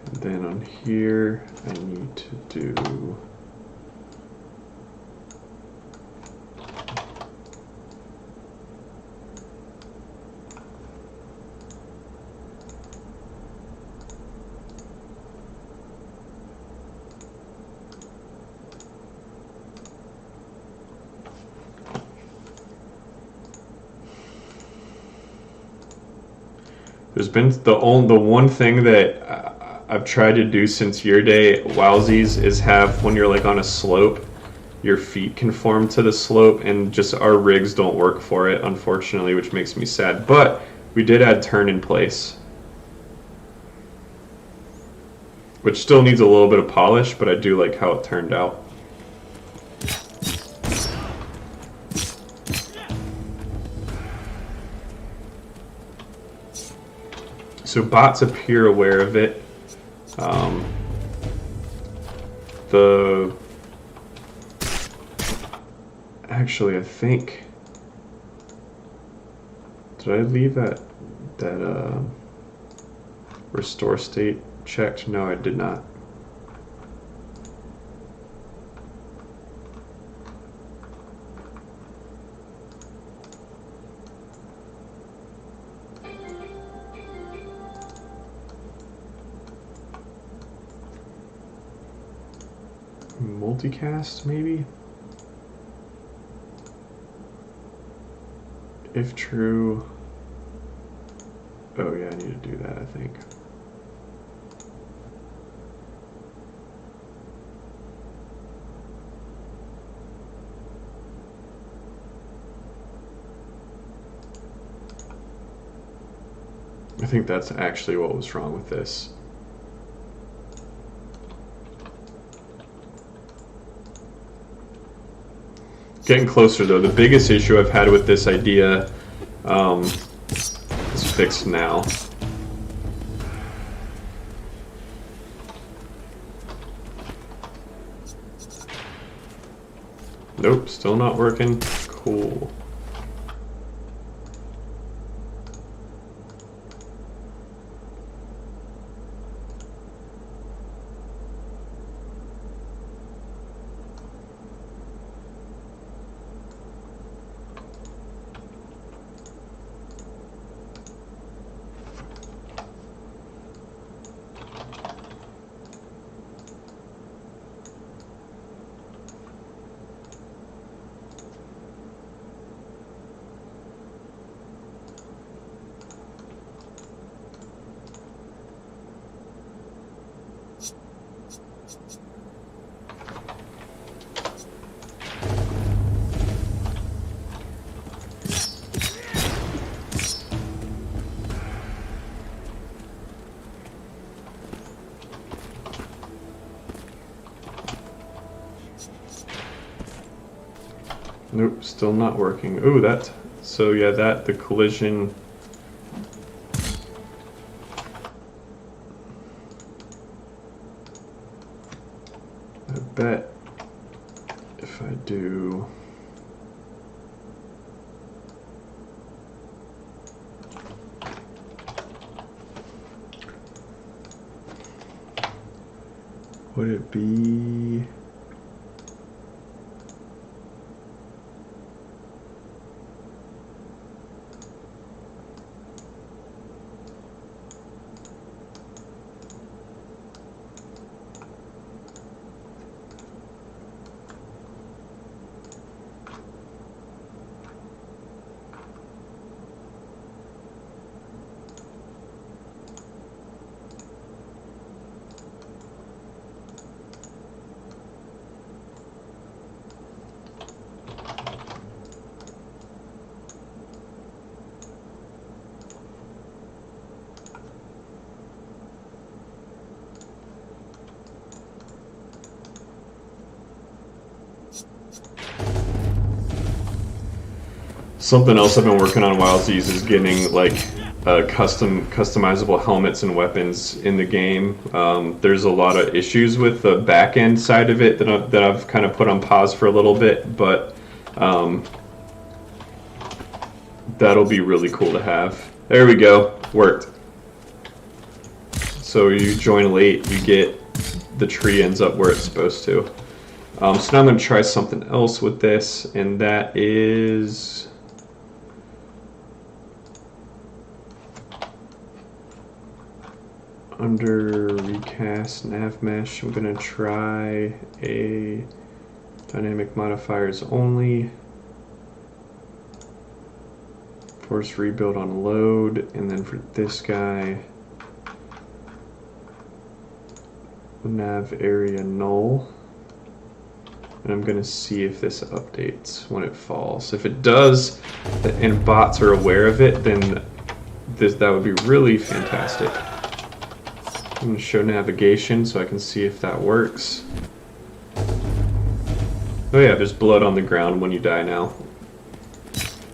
And then on here, I need to do there's been the one thing that I've tried to do since your day, Wowsies, is have when you're like on a slope, your feet conform to the slope, and just our rigs don't work for it, unfortunately, which makes me sad. But we did add turn in place, which still needs a little bit of polish, but I do like how it turned out. So bots appear aware of it. Actually, I think, did I leave that restore state checked? No, I did not. Multicast, maybe? If true. Oh yeah, I need to do that, I think. I think that's actually what was wrong with this. Getting closer though. The biggest issue I've had with this idea is fixed now. Nope, still not working. Cool. Nope, still not working. Ooh, that. So yeah, that, the collision. I bet if I do. Would it be? Something else I've been working on Wildsies is getting like customizable helmets and weapons in the game. There's a lot of issues with the back end side of it that I've kind of put on pause for a little bit, but that'll be really cool to have. There we go, worked. So you join late, you get the tree ends up where it's supposed to. So now I'm going to try something else with this, and that is under recast nav mesh. I'm going to try a dynamic modifiers only, force rebuild on load, and then for this guy, nav area null. And I'm going to see if this updates when it falls. If it does, and bots are aware of it, then that would be really fantastic. I'm going to show navigation so I can see if that works. Oh yeah, there's blood on the ground when you die now.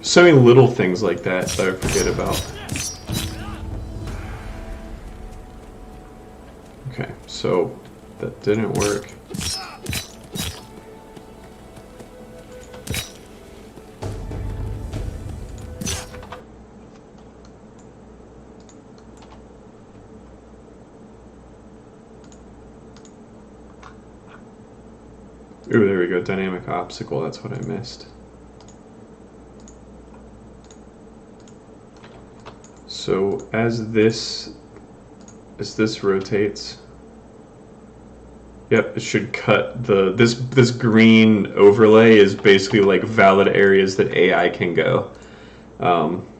So many little things like that that I forget about. Okay, so that didn't work. Ooh, there we go, dynamic obstacle, that's what I missed. So as this rotates, yep, it should cut this green overlay is basically like valid areas that AI can go. Um,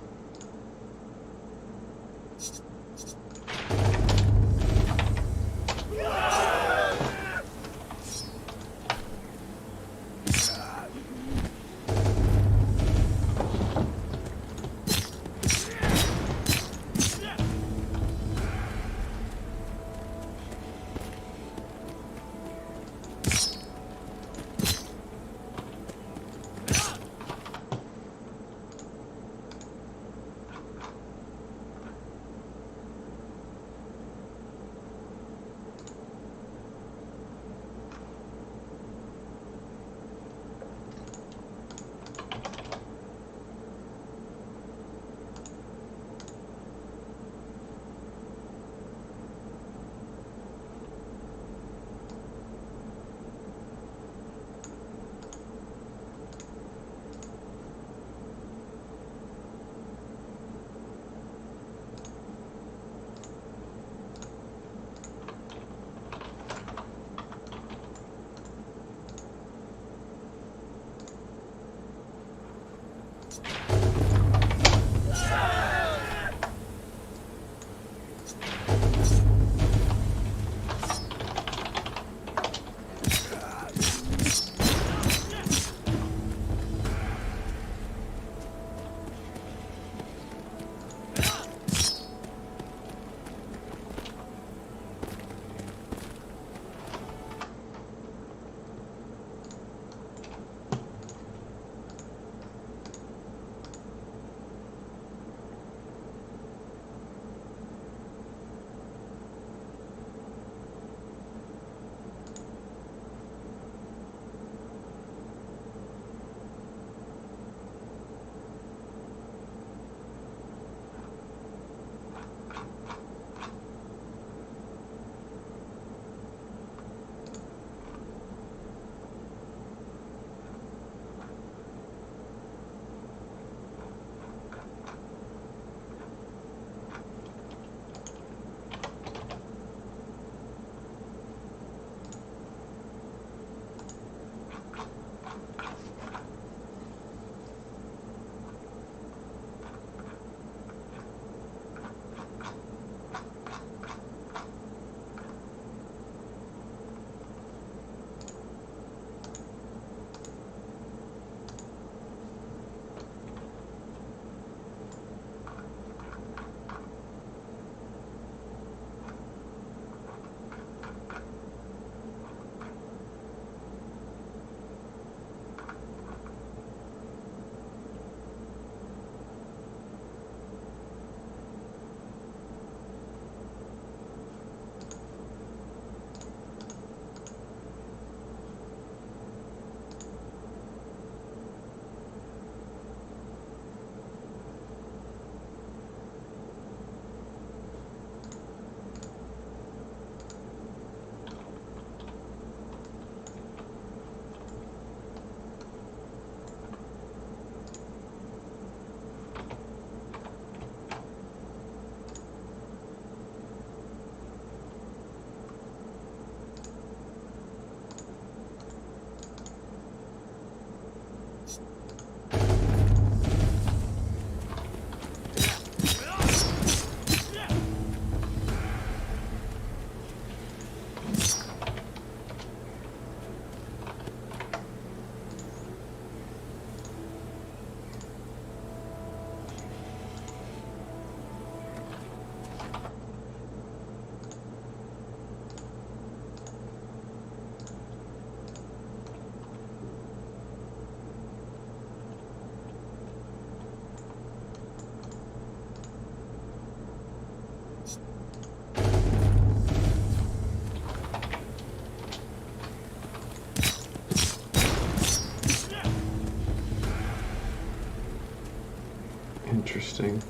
Interesting.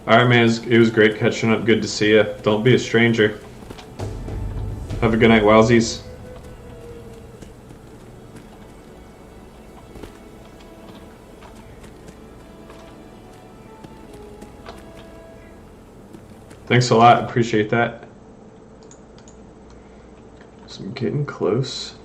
All right, man. It was great catching up. Good to see you. Don't be a stranger. Have a good night, Wowsies. Thanks a lot. Appreciate that. So I'm getting close.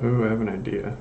Oh, I have an idea.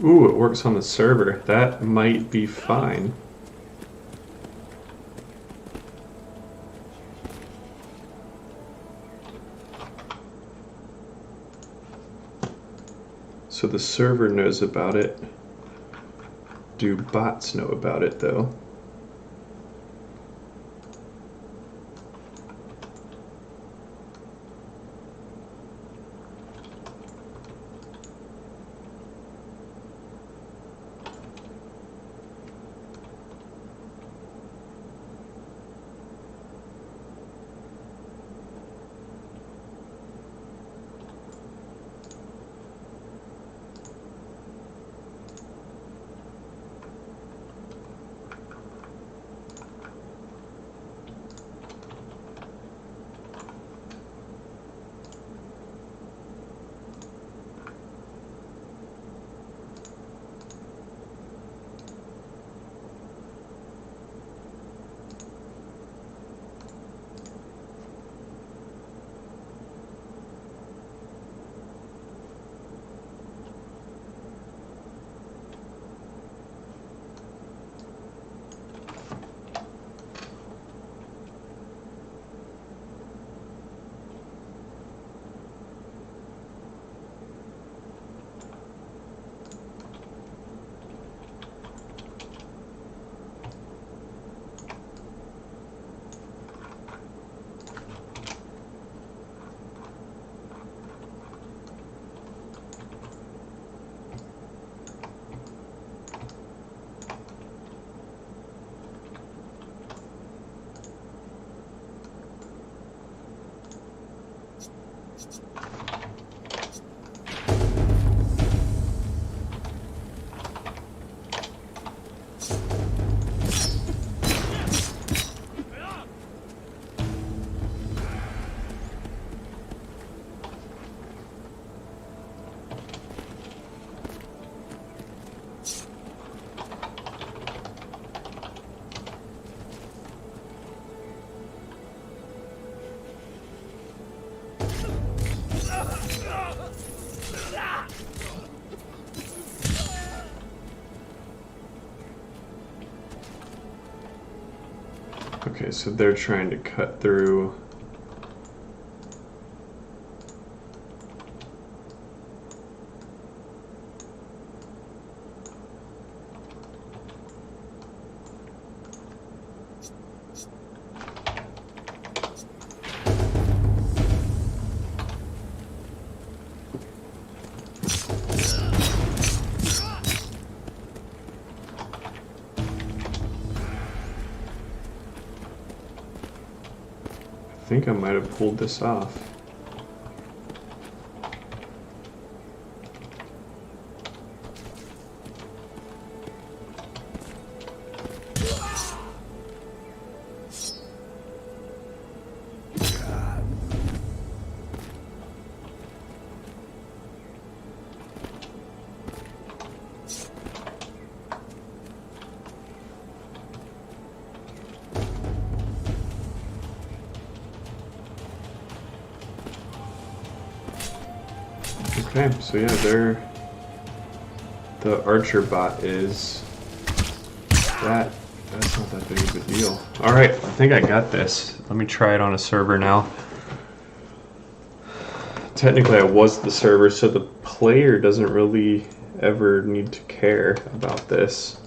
Ooh, it works on the server. That might be fine. So the server knows about it. Do bots know about it, though? Okay, so they're trying to cut through. I think I might have pulled this off. Okay, so yeah, the archer bot is that's not that big of a deal. All right, I think I got this. Let me try it on a server now. Technically, I was the server, so the player doesn't really ever need to care about this.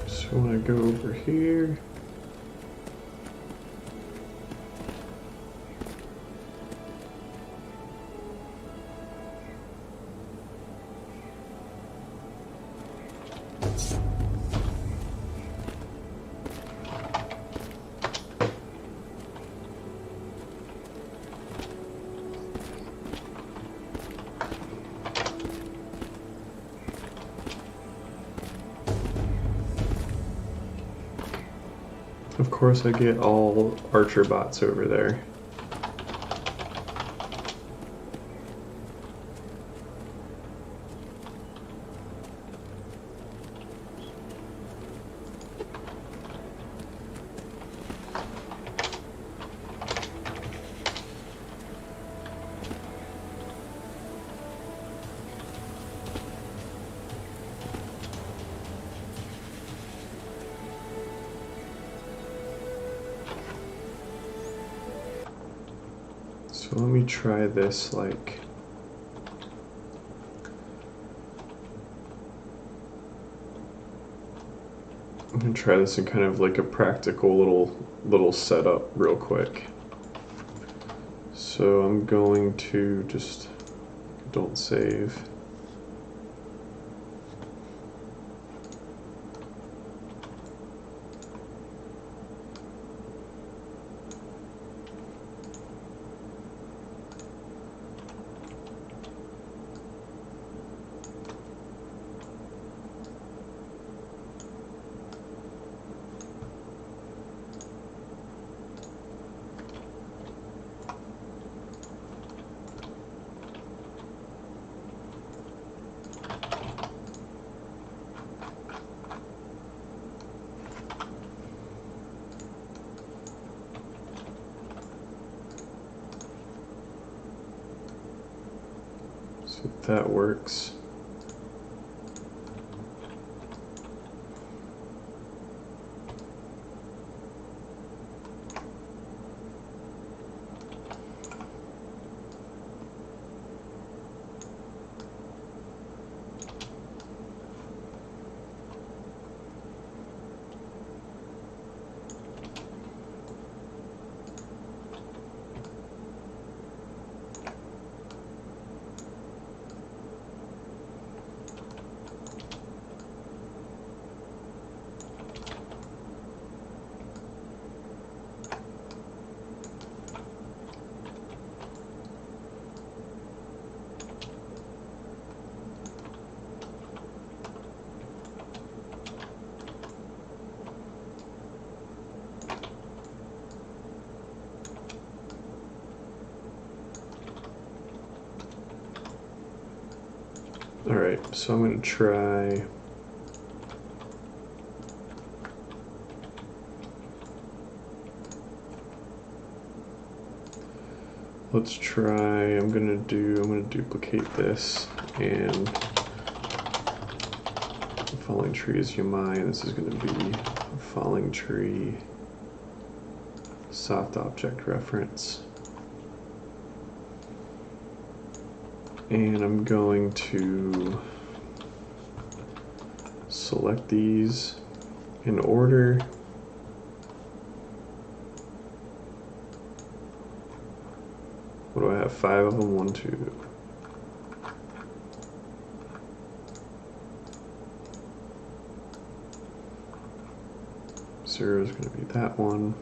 So when I go over here, of course I get all archer bots over there. So let me try this, like, I'm gonna try this in kind of like a practical little setup real quick. So I'm going to just don't save. See if that works. Alright, so I'm going to try... Let's try, I'm gonna duplicate this, and the falling tree is Yamaha, and this is gonna be a falling tree soft object reference. And I'm going to select these in order. What do I have? 5 of them? 1, 2. Zero is going to be that one.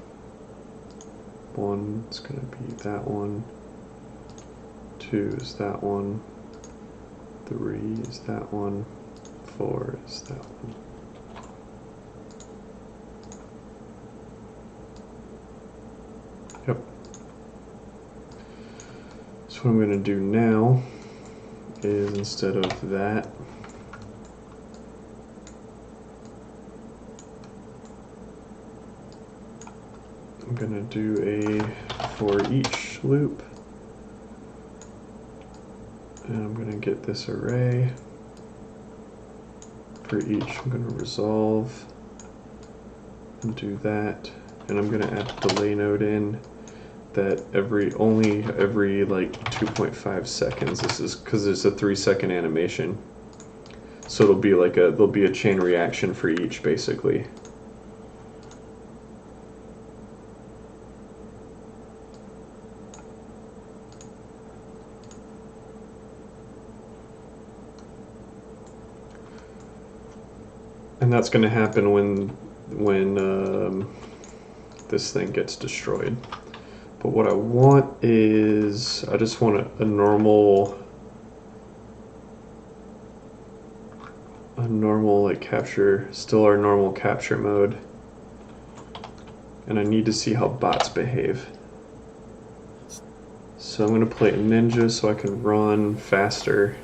1 is going to be that one. 2 is that one. 3 is that one. 4 is that one. Yep. So what I'm going to do now is, instead of that, I'm going to do a for each loop, and I'm going to get this array. For each, I'm going to resolve and do that, and I'm going to add the delay node in. That only every like 2.5 seconds. This is because it's a 3-second animation, so there'll be a chain reaction for each, basically. And that's going to happen when this thing gets destroyed. But what I want is, I just want a normal like capture, still our normal capture mode. And I need to see how bots behave. So I'm going to play Ninja so I can run faster.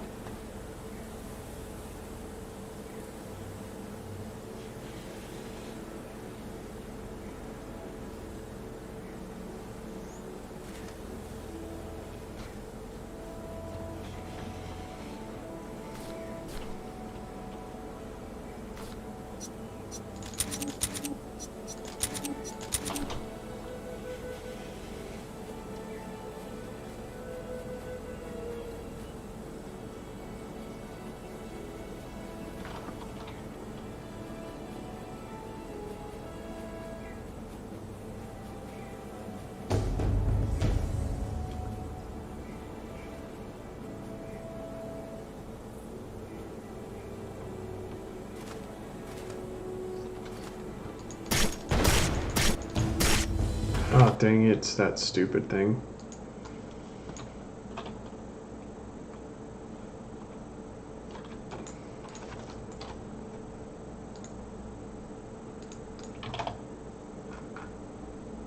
Oh, dang it, it's that stupid thing.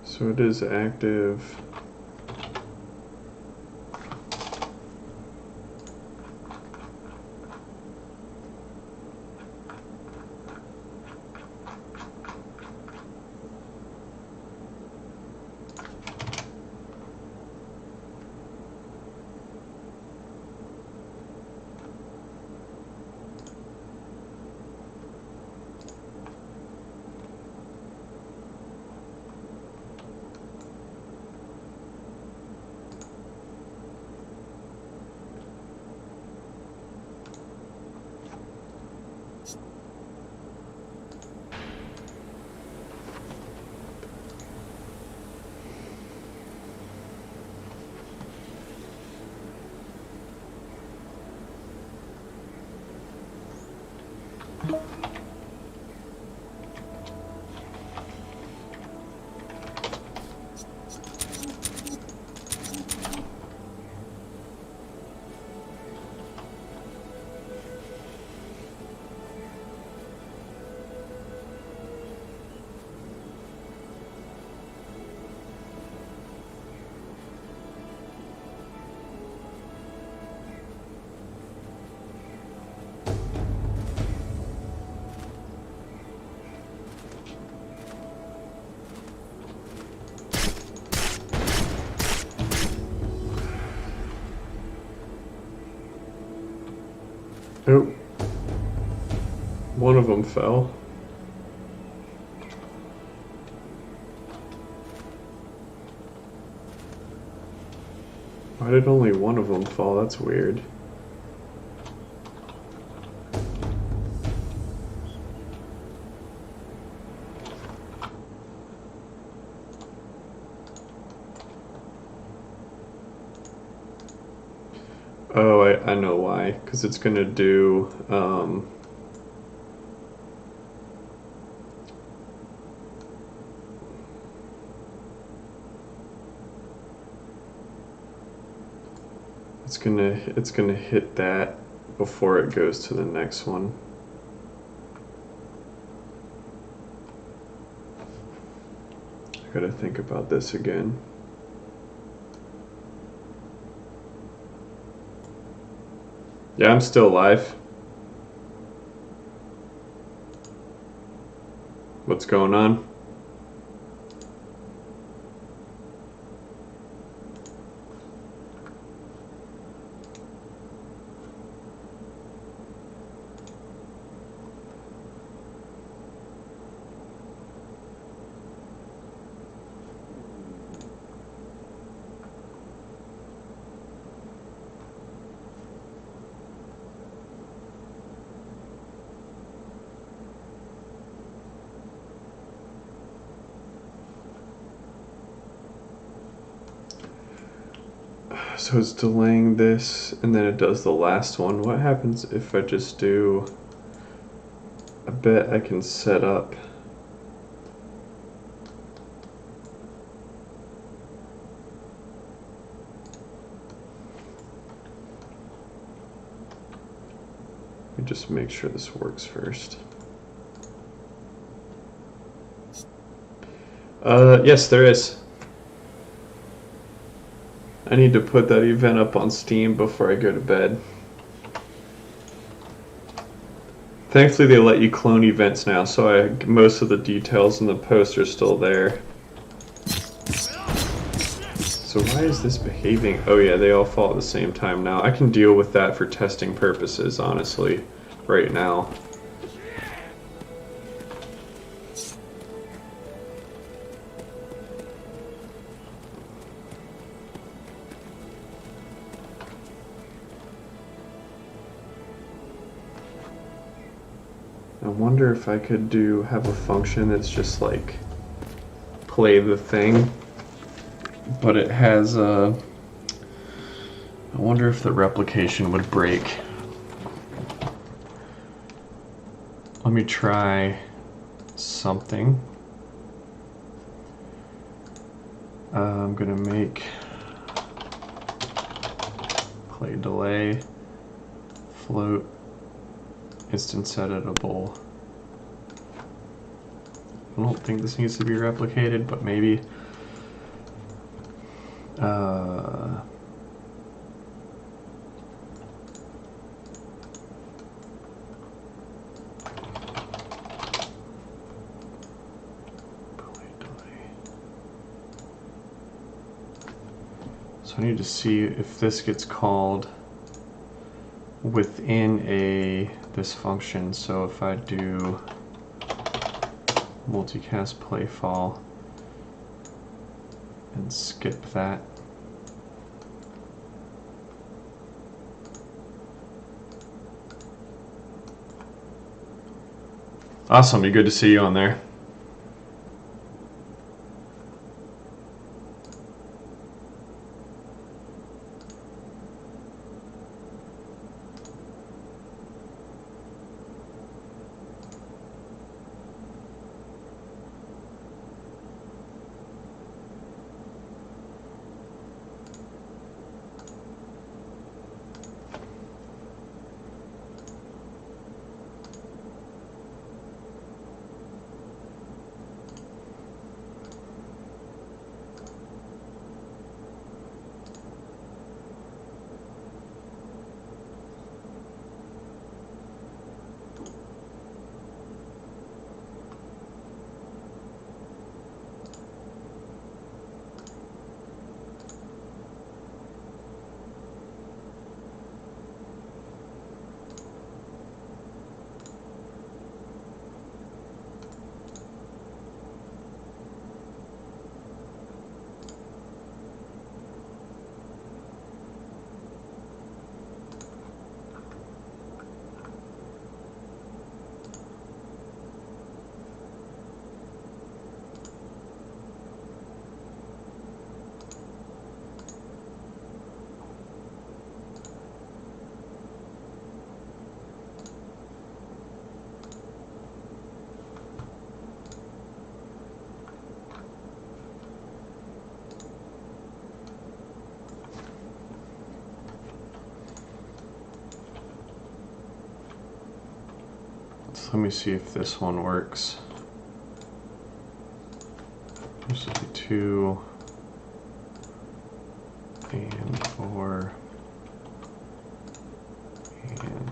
So it is active. Oh, one of them fell. Why did only one of them fall? That's weird. Oh, I know why. Because it's going to do... It's gonna hit that before it goes to the next one. I gotta think about this again. Yeah, I'm still alive. What's going on? So it's delaying this, and then it does the last one. What happens if I just do... I bet I can set up... Let me just make sure this works first. Yes, there is. I need to put that event up on Steam before I go to bed. Thankfully they let you clone events now, so most of the details in the post are still there. So why is this behaving? Oh yeah, they all fall at the same time now. I can deal with that for testing purposes, honestly, right now. I wonder if I could have a function that's just like play the thing, but it has I wonder if the replication would break. Let me try something. I'm gonna make play delay float instance editable. I don't think this needs to be replicated, but maybe. So I need to see if this gets called within this function. So if I do multicast playfall and skip that, awesome, be good to see you on there. let me see if this one works. This would be 2 and 4 and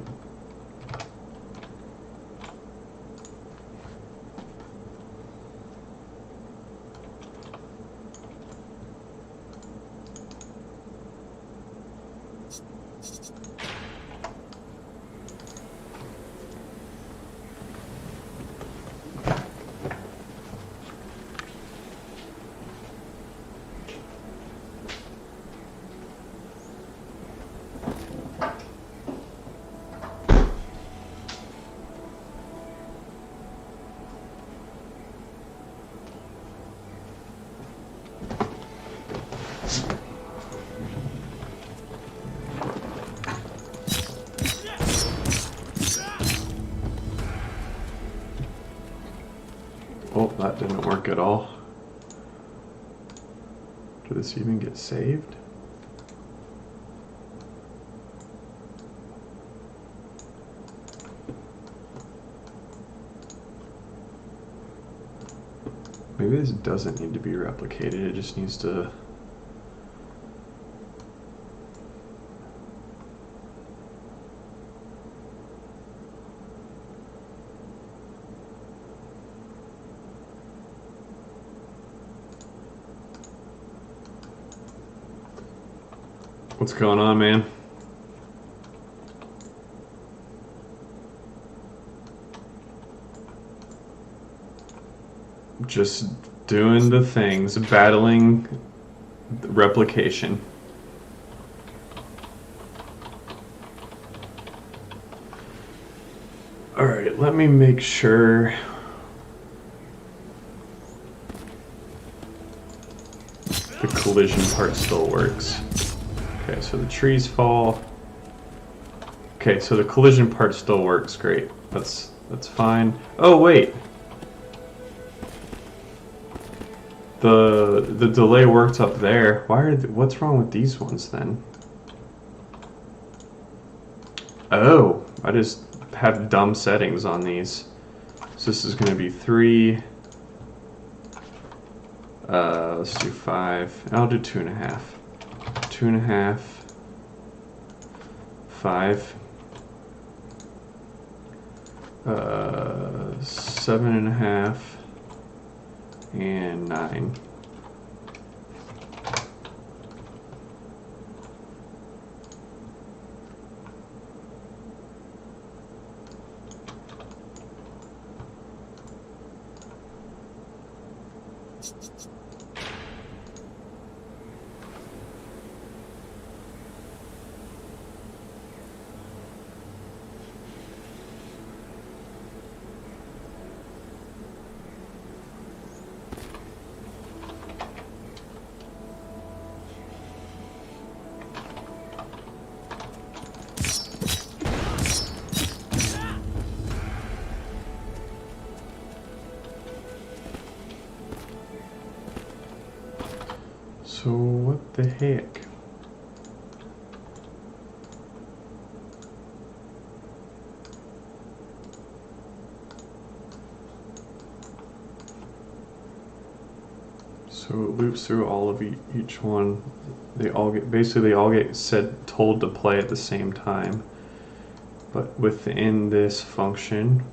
oh, that didn't work at all. Did this even get saved? Maybe this doesn't need to be replicated, it just needs to... What's going on, man? Just doing the things, battling the replication. All right, let me make sure. The collision part still works. Okay, so the trees fall. Okay, so the collision part still works. Great. That's fine. Oh wait. The delay worked up there. What's wrong with these ones then? Oh, I just have dumb settings on these. So this is going to be 3. Let's do 5. I'll do 2.5. 2.5. 5. 7.5. And 9. So what the heck? So it loops through all of each one. They all get told to play at the same time. But within this function,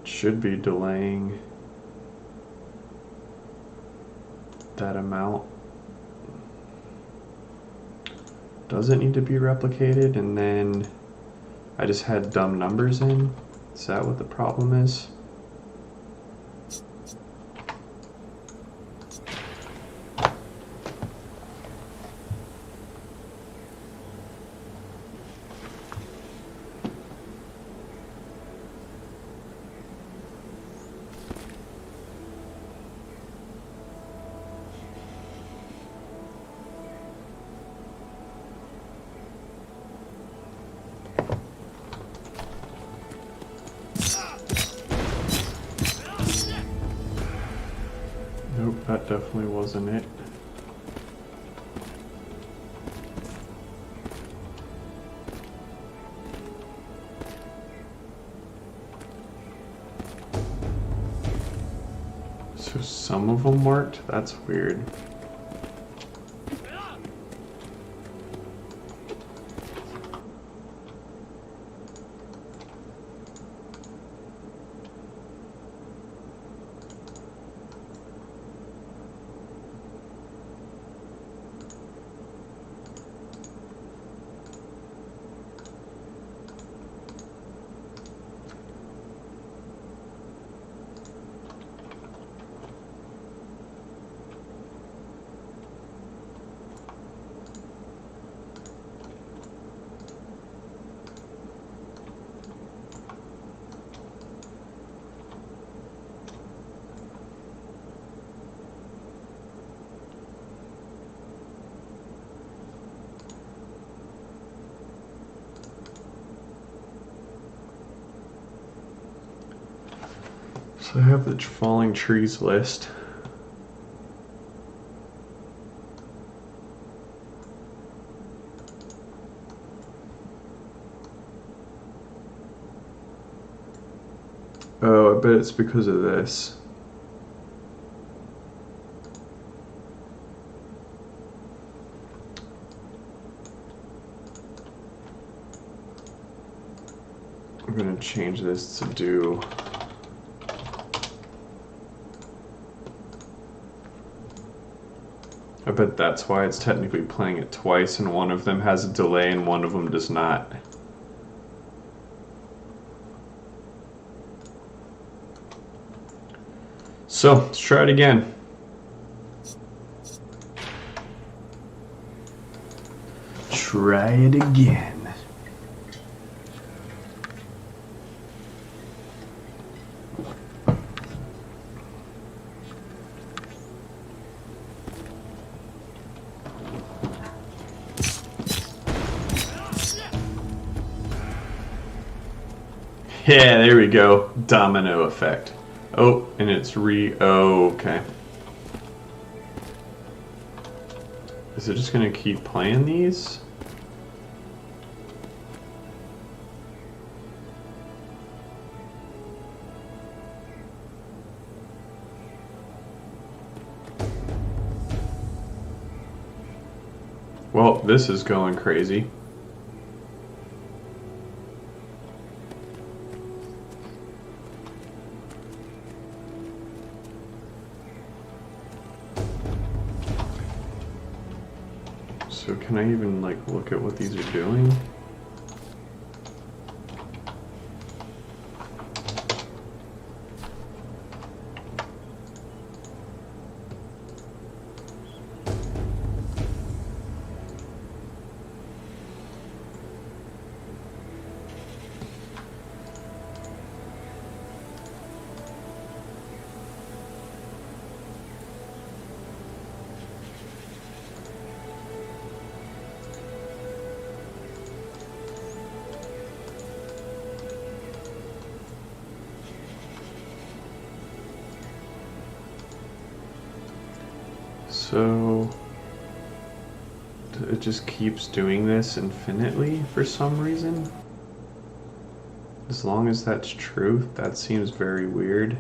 should be delaying that amount. Doesn't need to be replicated, and then I just had dumb numbers in. Is that what the problem is? Nope, that definitely wasn't it. So some of them worked? That's weird. So I have the falling trees list. Oh, I bet it's because of this. I'm gonna change this to do I bet that's why it's technically playing it twice and one of them has a delay and one of them does not. So, let's try it again. Try it again. Yeah, there we go. Domino effect. Oh, and it's oh, okay. Is it just gonna keep playing these? Well, this is going crazy. So can I even like look at what these are doing? So it just keeps doing this infinitely for some reason. As long as that's true, that seems very weird.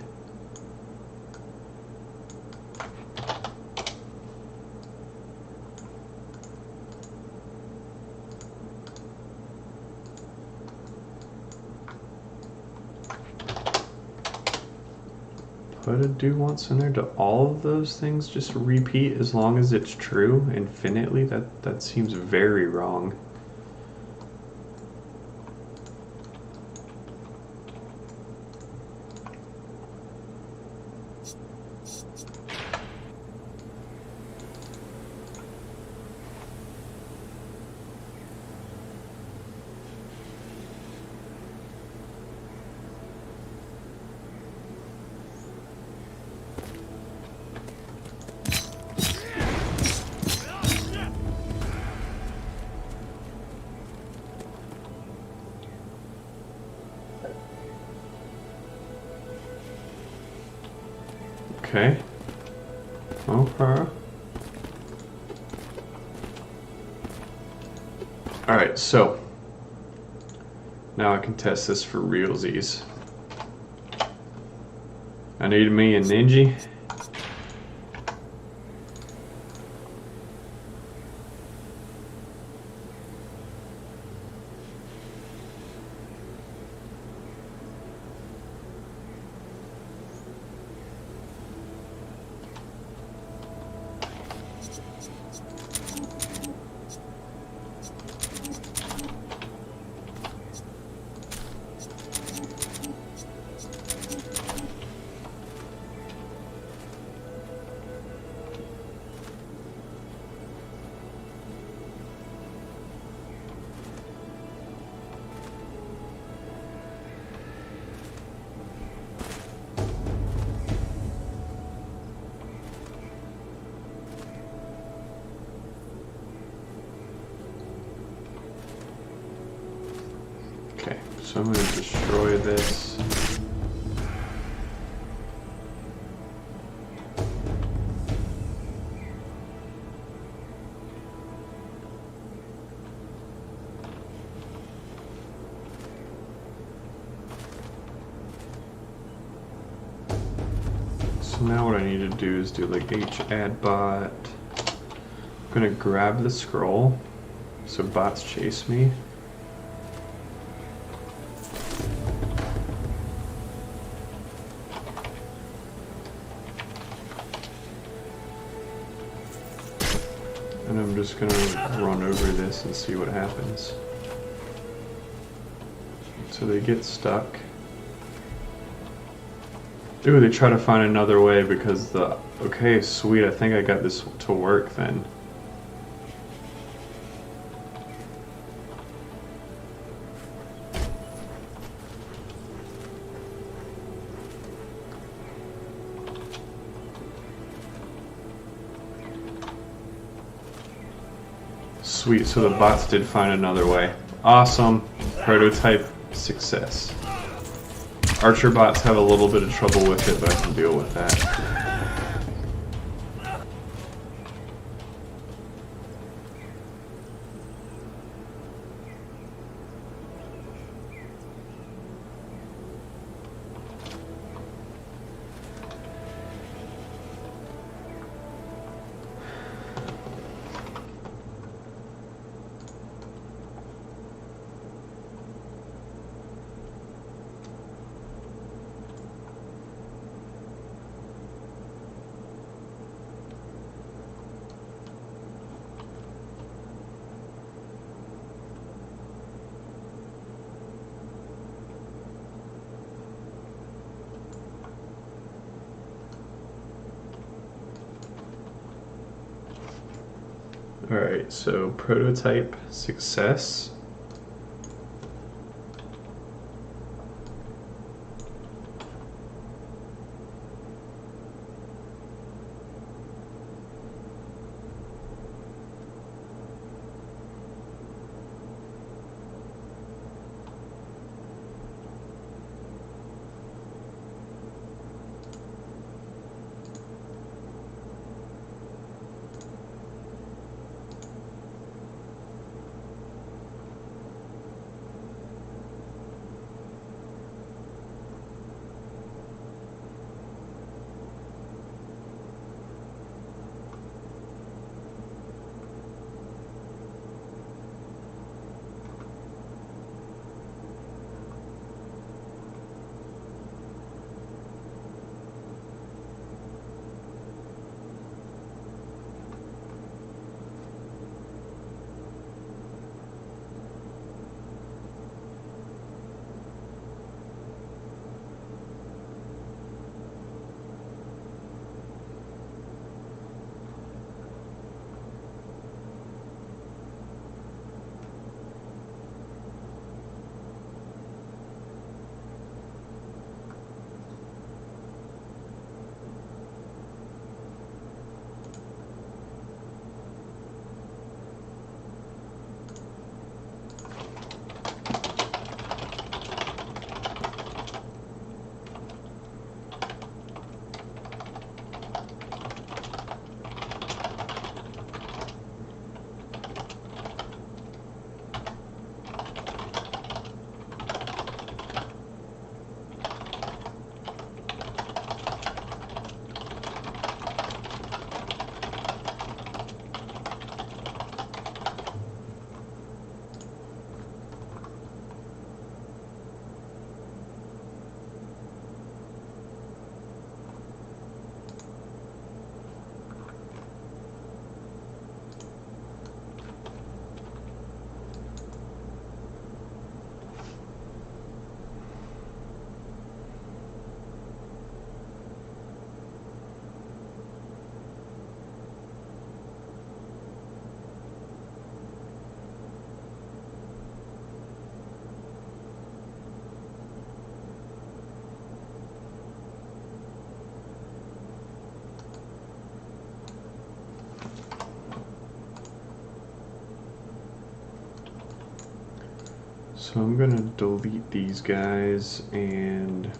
Put a do once in there. Do all of those things just repeat as long as it's true infinitely? That seems very wrong. Okay. Okay. Alright, so now I can test this for realsies. I need me a ninja. So I'm going to destroy this. So now what I need to do is do like add bot. I'm going to grab the scroll so bots chase me. And I'm just gonna run over this and see what happens. So they get stuck. Ooh, they try to find another way because the... Okay, sweet, I think I got this to work then. Sweet, so the bots did find another way. Awesome. Prototype success. Archer bots have a little bit of trouble with it, but I can deal with that. Alright, so prototype success. So I'm gonna delete these guys, and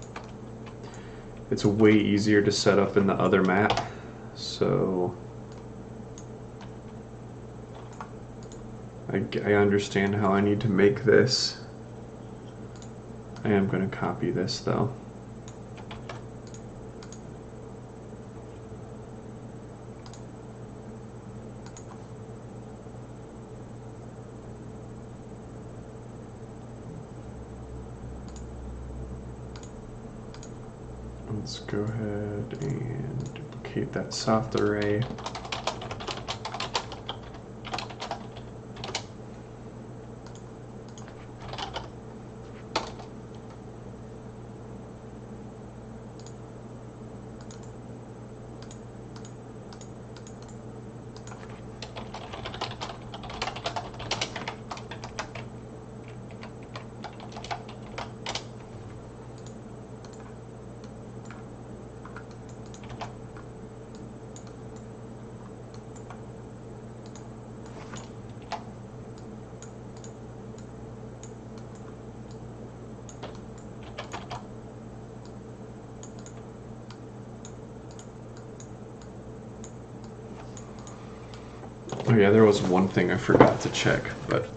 it's way easier to set up in the other map. So I understand how I need to make this. I am gonna copy this though. Let's go ahead and duplicate that soft array. Oh yeah, there was one thing I forgot to check, but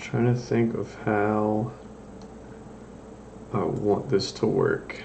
trying to think of how I want this to work.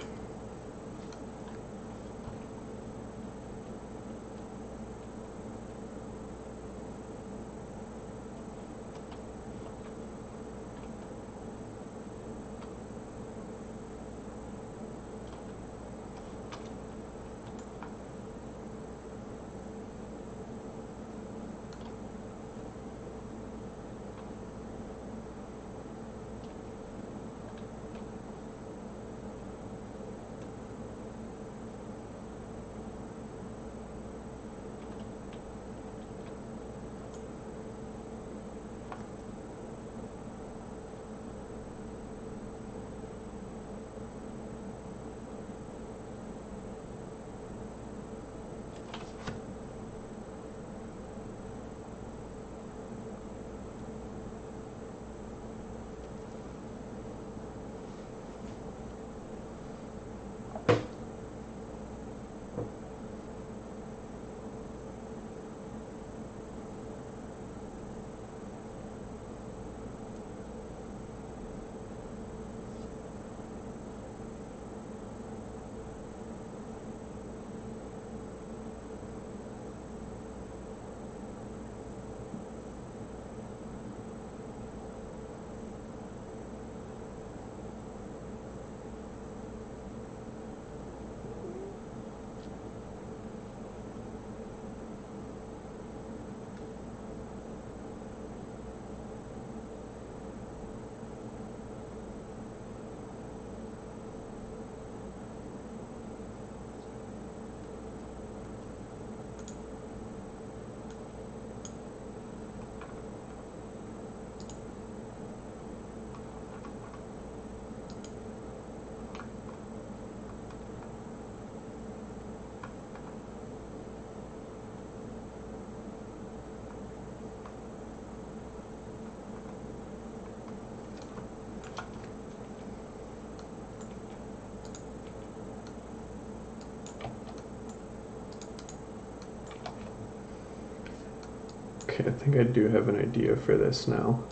Okay, I think I do have an idea for this now.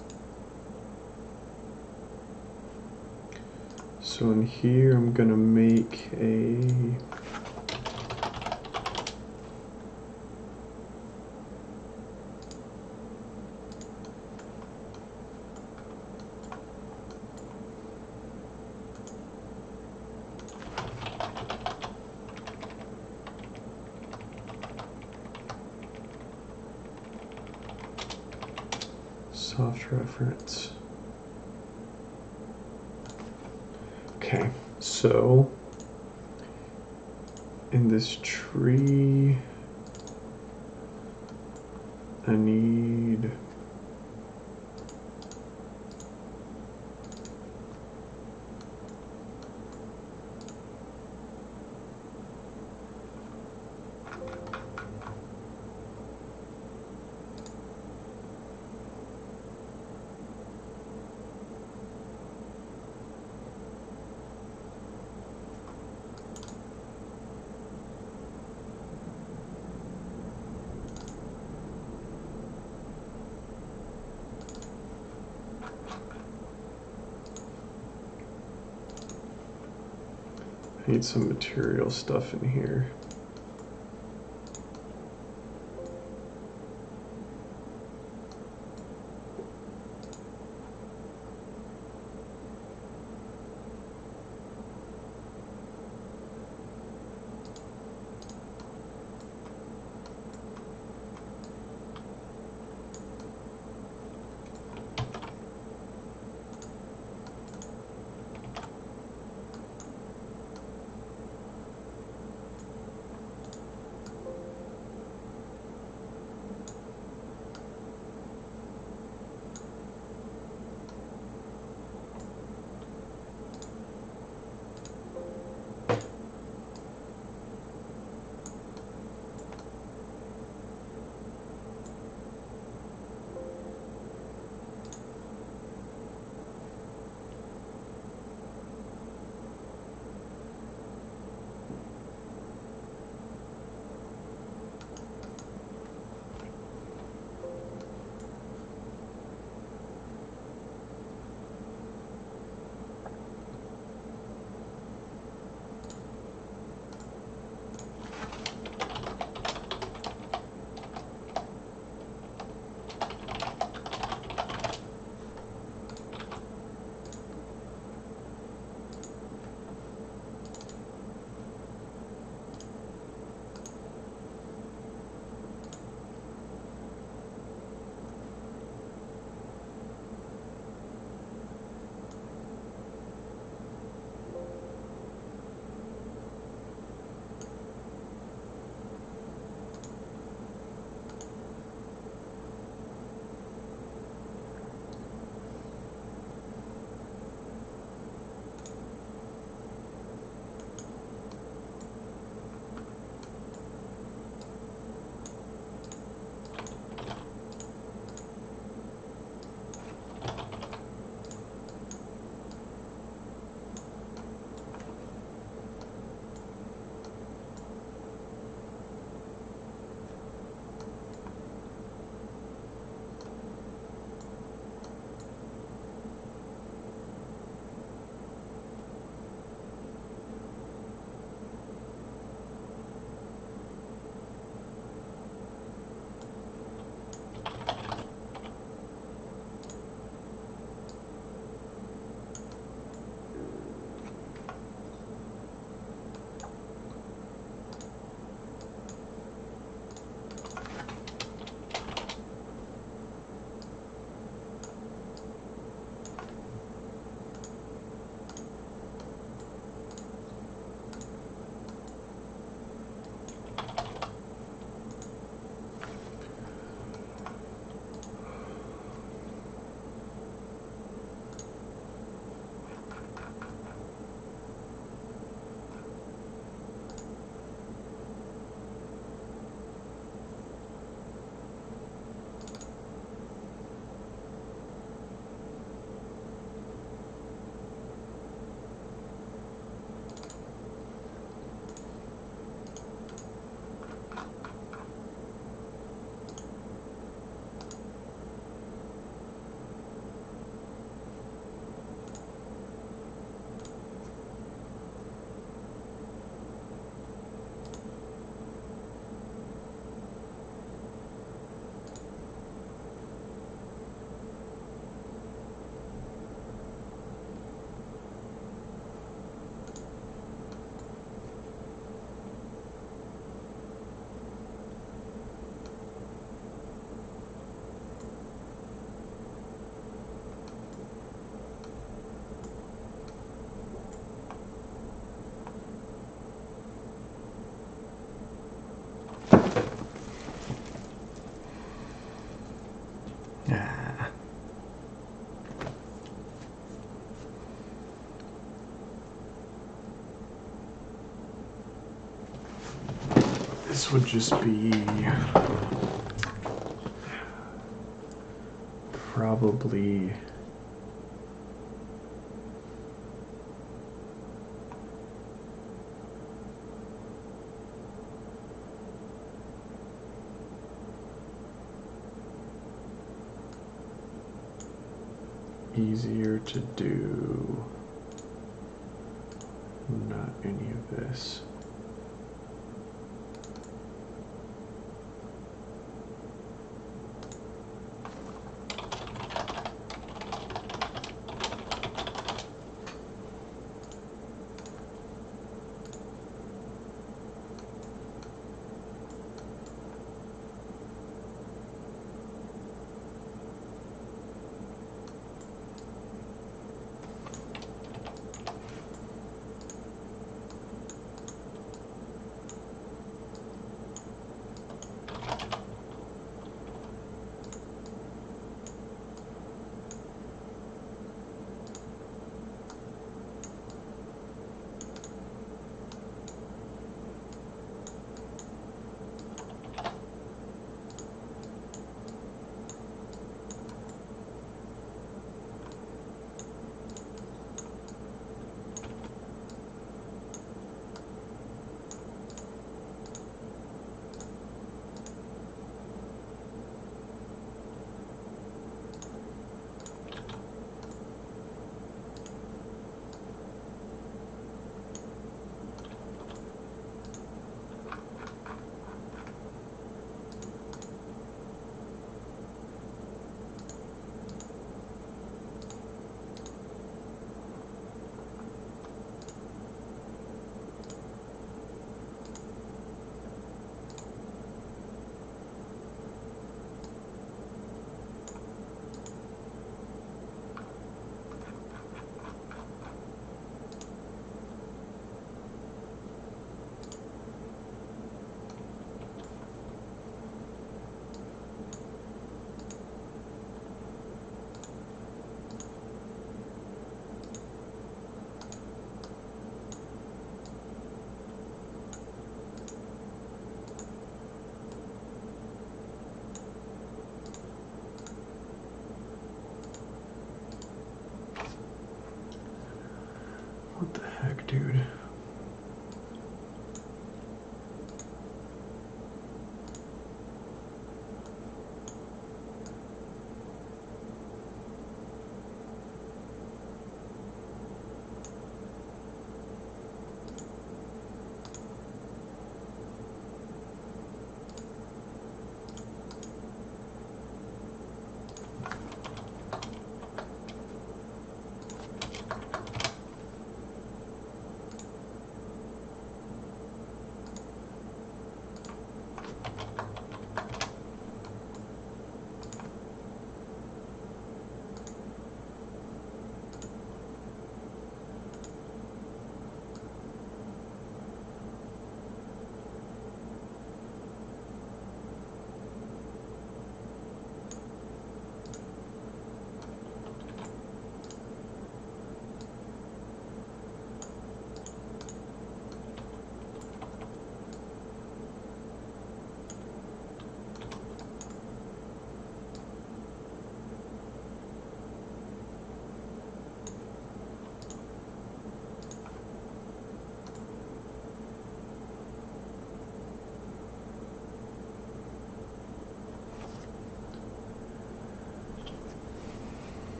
So in here, I'm gonna make a soft reference. Okay, so in this tree, I need some material stuff in here. this would just be probably easier to do not any of this.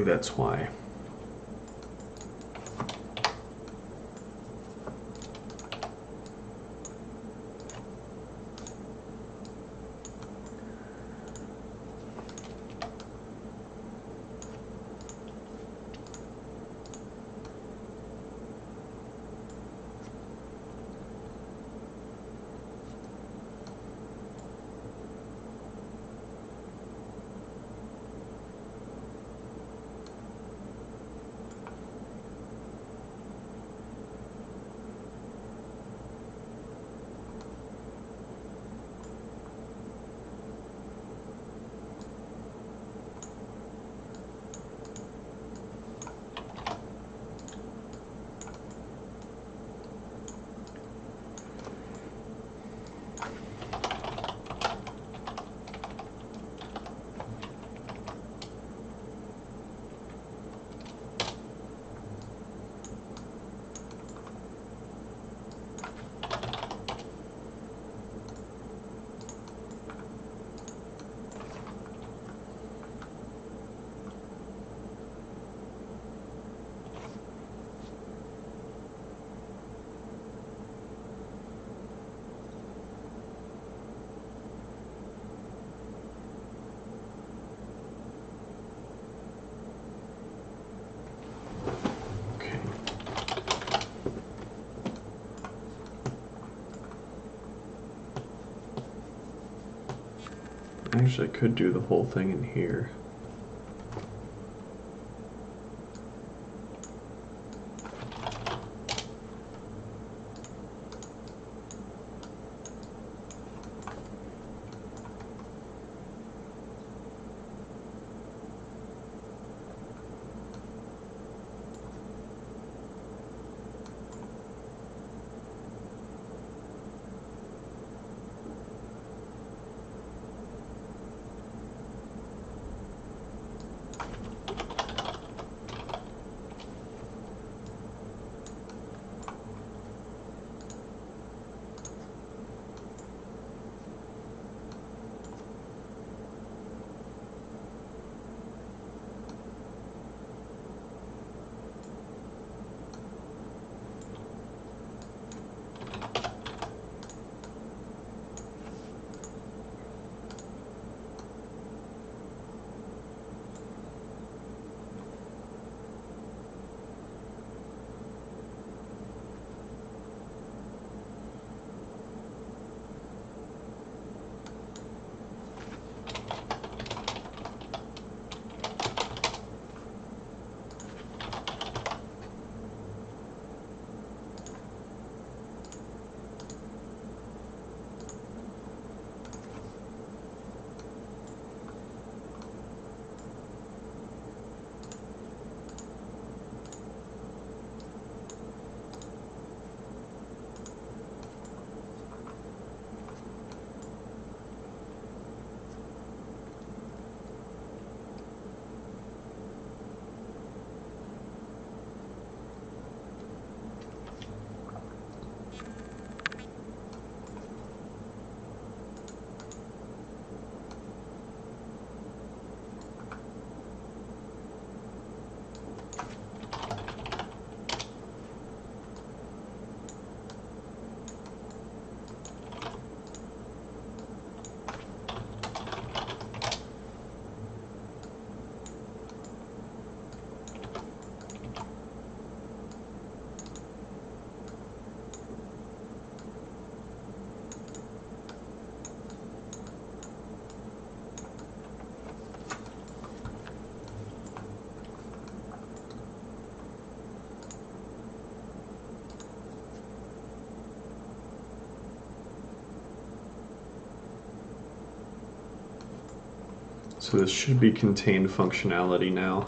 Probably that's why. Actually, I could do the whole thing in here. So this should be contained functionality now.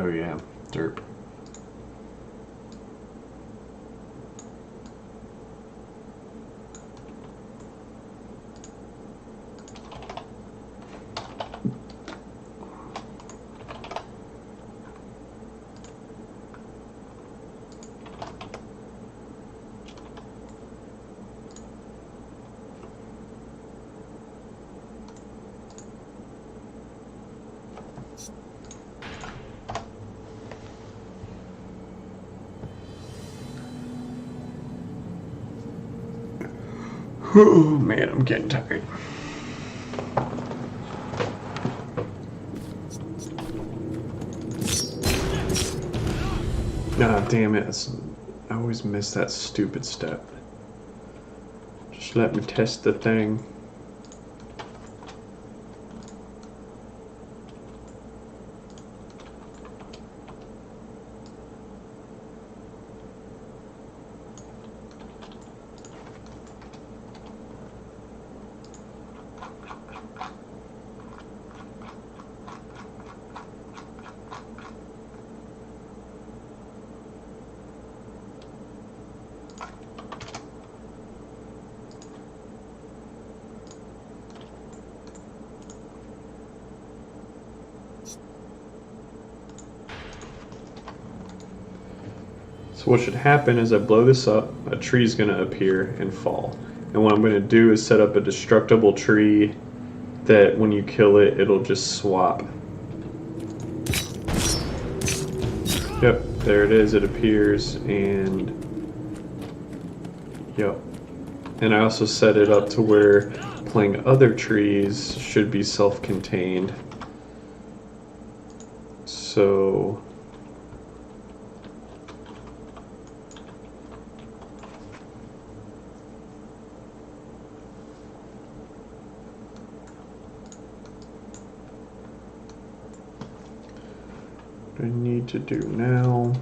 Oh yeah, derp. Oh man, I'm getting tired. Ah, damn it. I always miss that stupid step. Just let me test the thing. So what should happen is I blow this up, a tree is going to appear and fall. And what I'm going to do is set up a destructible tree that when you kill it, it'll just swap. Yep, there it is, it appears, and yep. And I also set it up to where playing other trees should be self-contained. So what I need to do now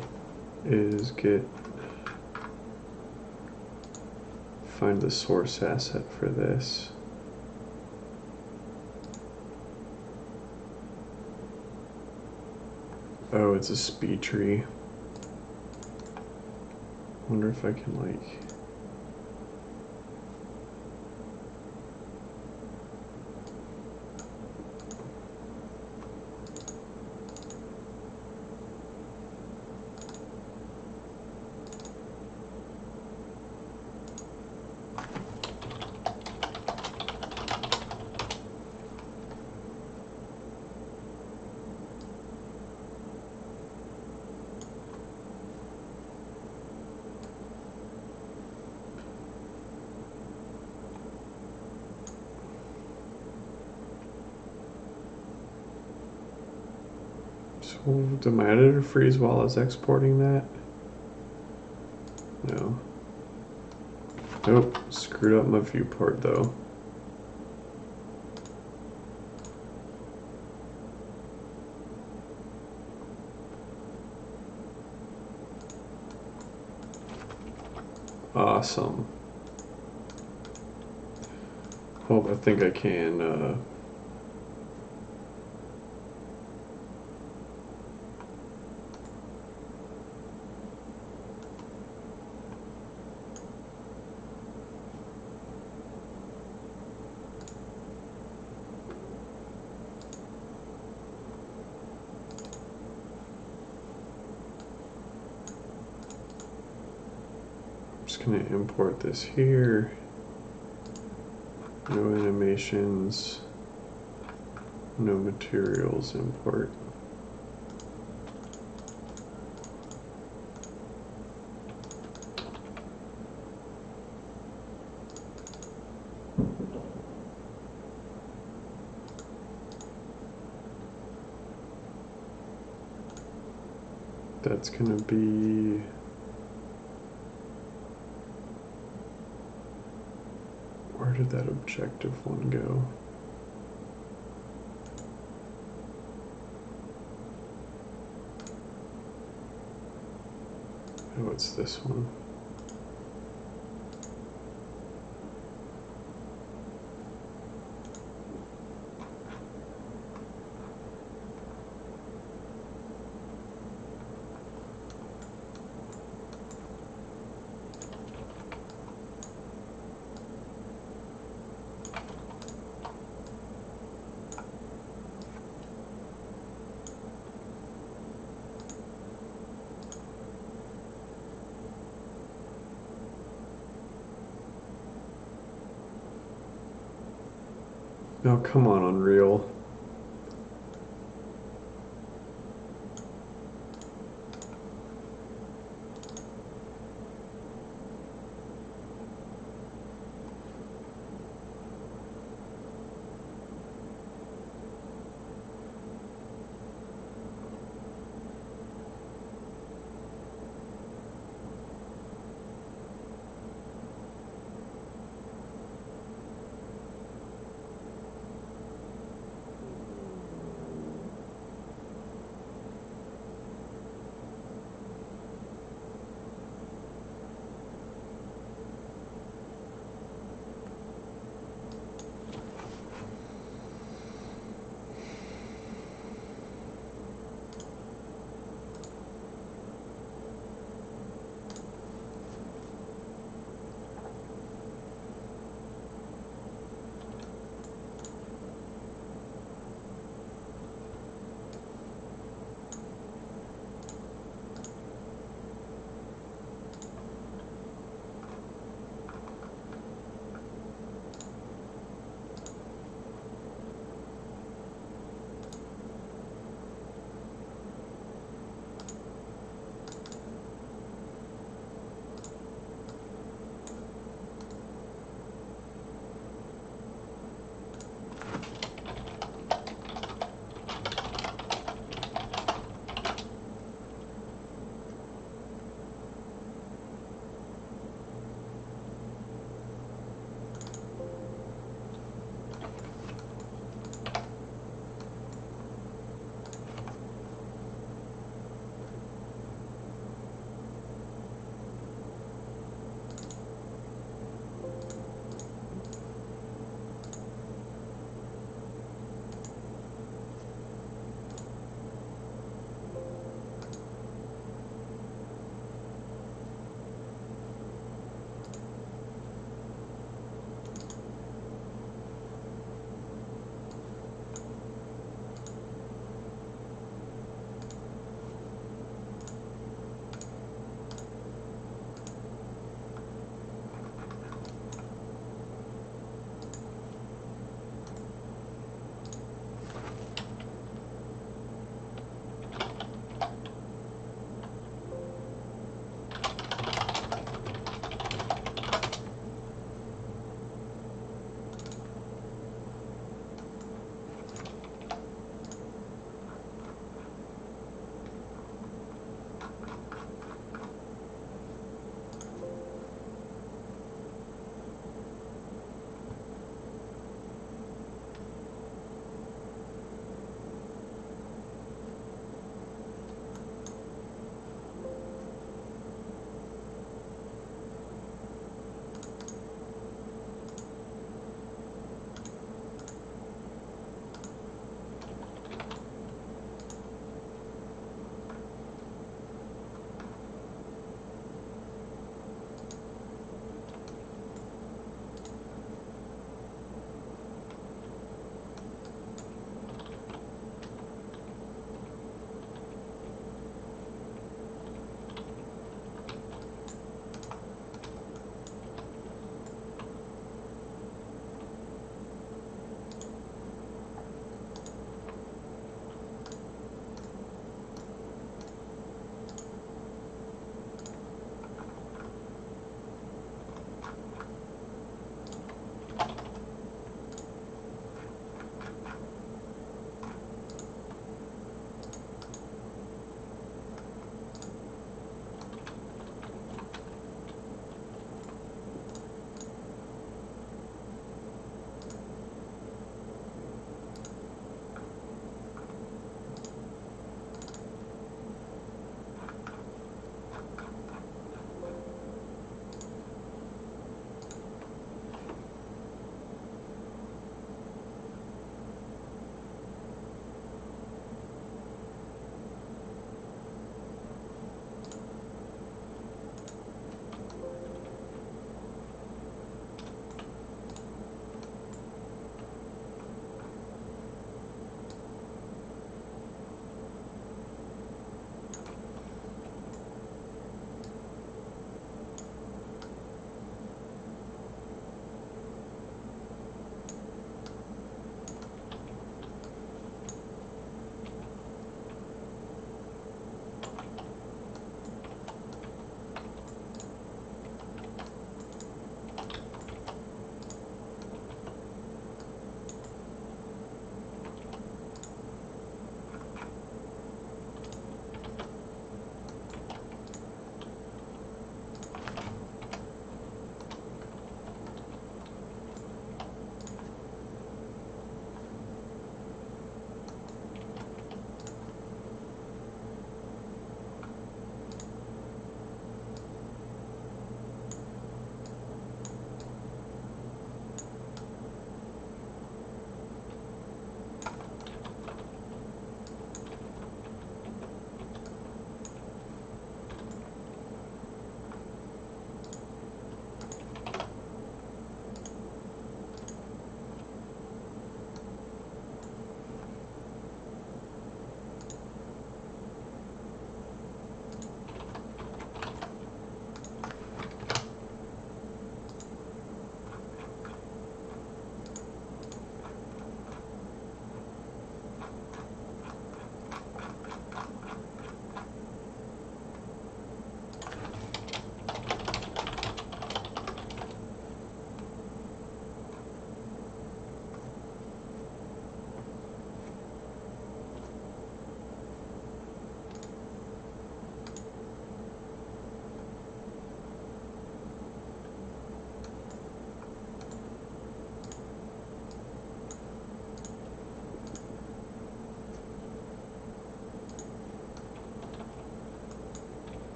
is find the source asset for this. Oh, it's a speed tree. Wonder if I can like did my editor freeze while I was exporting that? No. Nope, screwed up my viewport though. Awesome. Oh, I think I can just gonna import this here. No animations, no materials import. That's gonna be where did that objective one go? Oh, it's this one. Oh, come on, Unreal.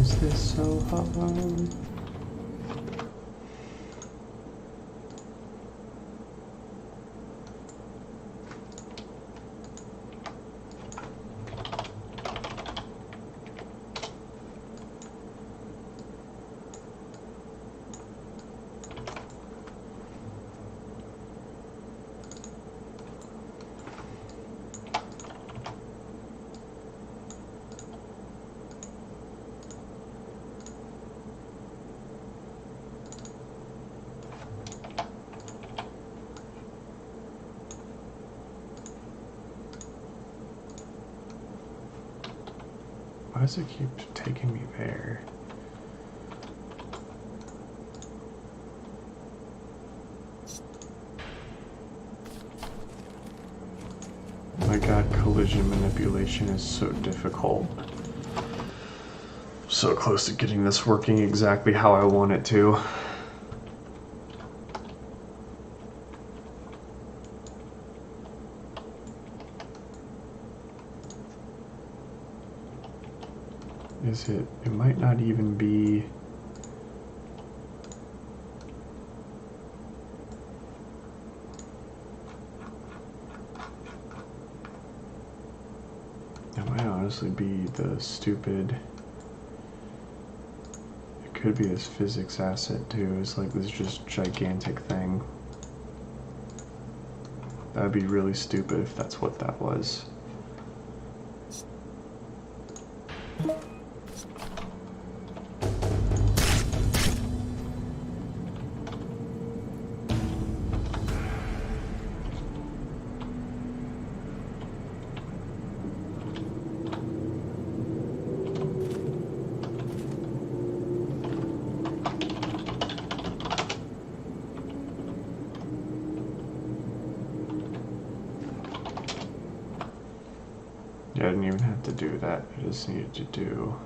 is this so hard? Why does it keep taking me there? My god, collision manipulation is so difficult. So close to getting this working exactly how I want it to. Is it? It might not even be. It might honestly be the stupid. It could be this physics asset too. It's like this just gigantic thing. That'd be really stupid if that's what that was. Yeah, I didn't even have to do that. I just needed to do.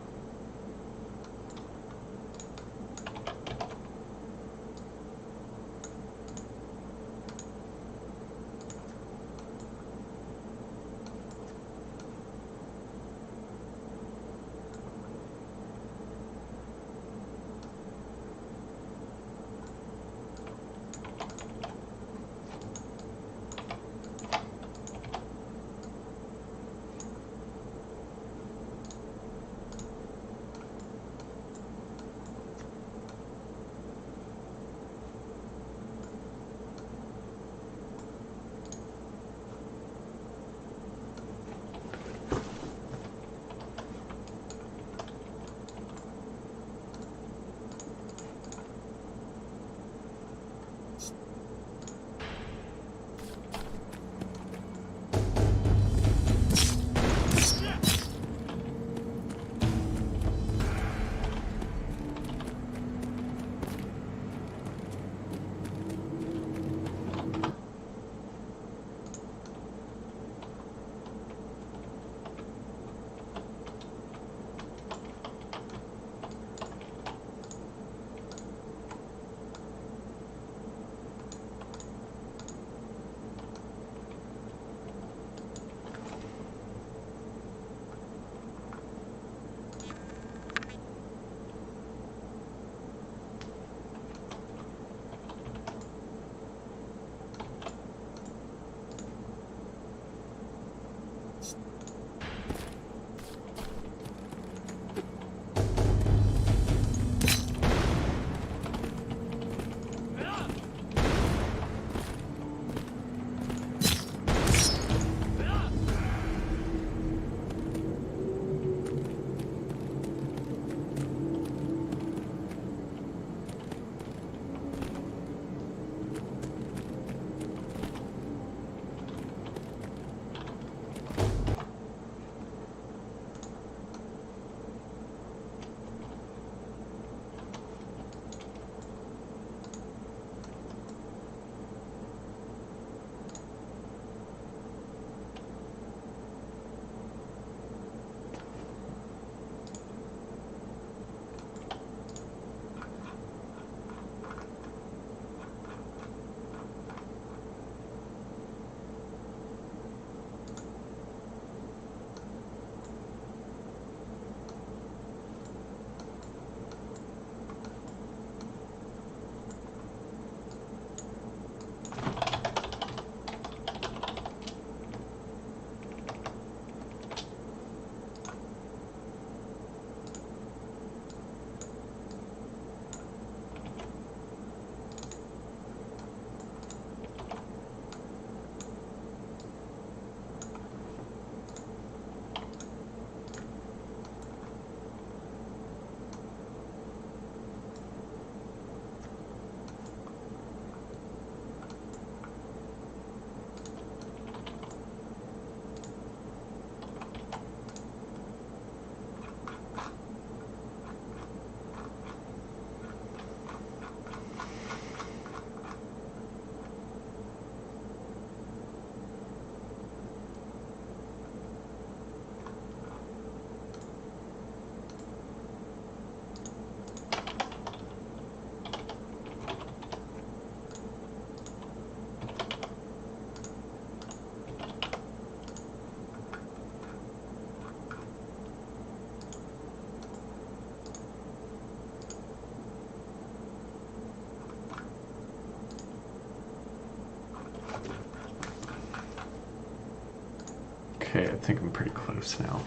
Okay, I think I'm pretty close now.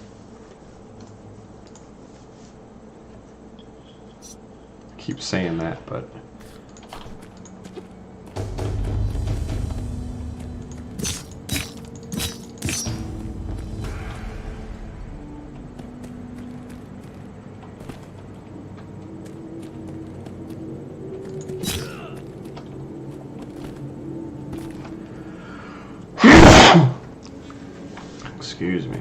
Keep saying that, but excuse me.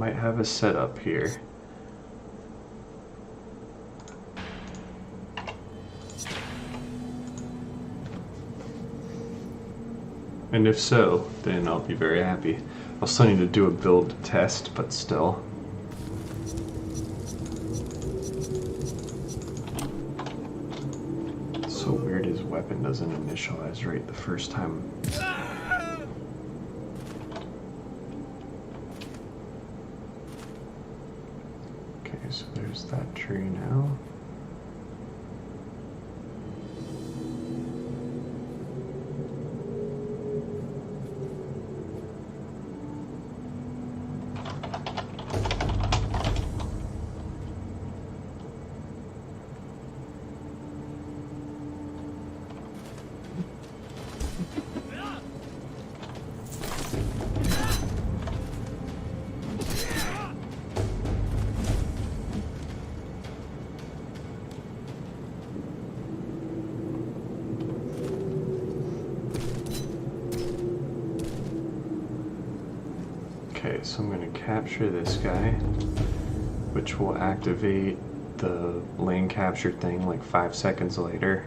might have a setup here. And if so, then I'll be very happy. I'll still need to do a build test, but still. It's so weird his weapon doesn't initialize right the first time. Okay, so there's that tree now. Okay, so I'm going to capture this guy, which will activate the lane capture thing like 5 seconds later.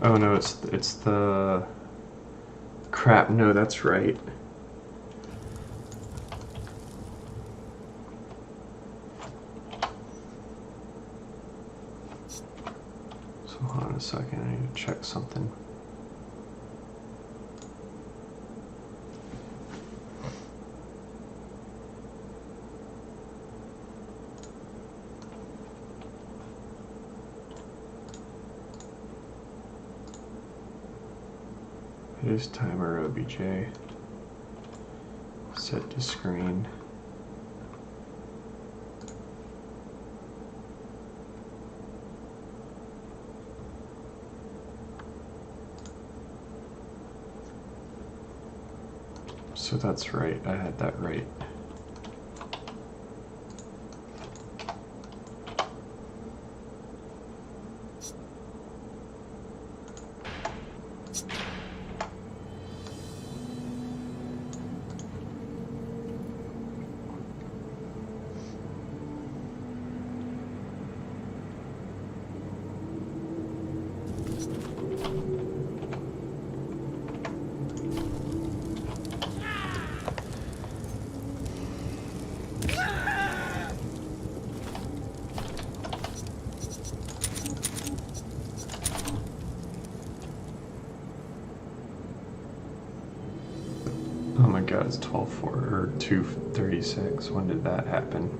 Oh no, it's the crap. No, that's right. So hold on a second, I need to check something. It is timer OBJ. Set to screen. So that's right, I had that right. Oh my god, it's 12:4 or 2:36. When did that happen?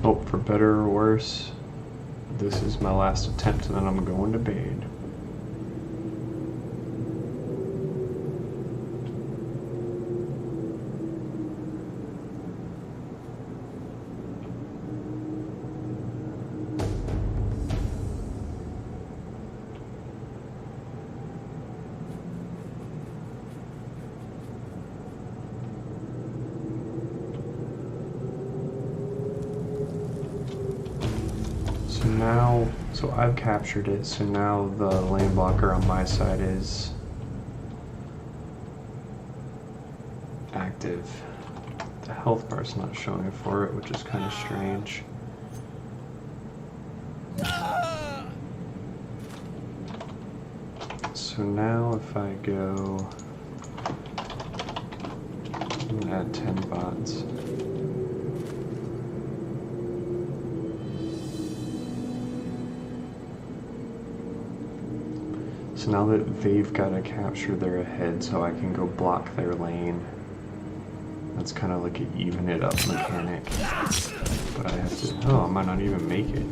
Oh, for better or worse, this is my last attempt and then I'm going to bed. So I've captured it, so now the lane blocker on my side is active. The health bar's not showing for it, which is kind of strange. So now if I go, I'm gonna add 10 bots. So now that they've got to capture, they're ahead, so I can go block their lane. That's kind of like an even it up mechanic. But I have to, oh, I might not even make it.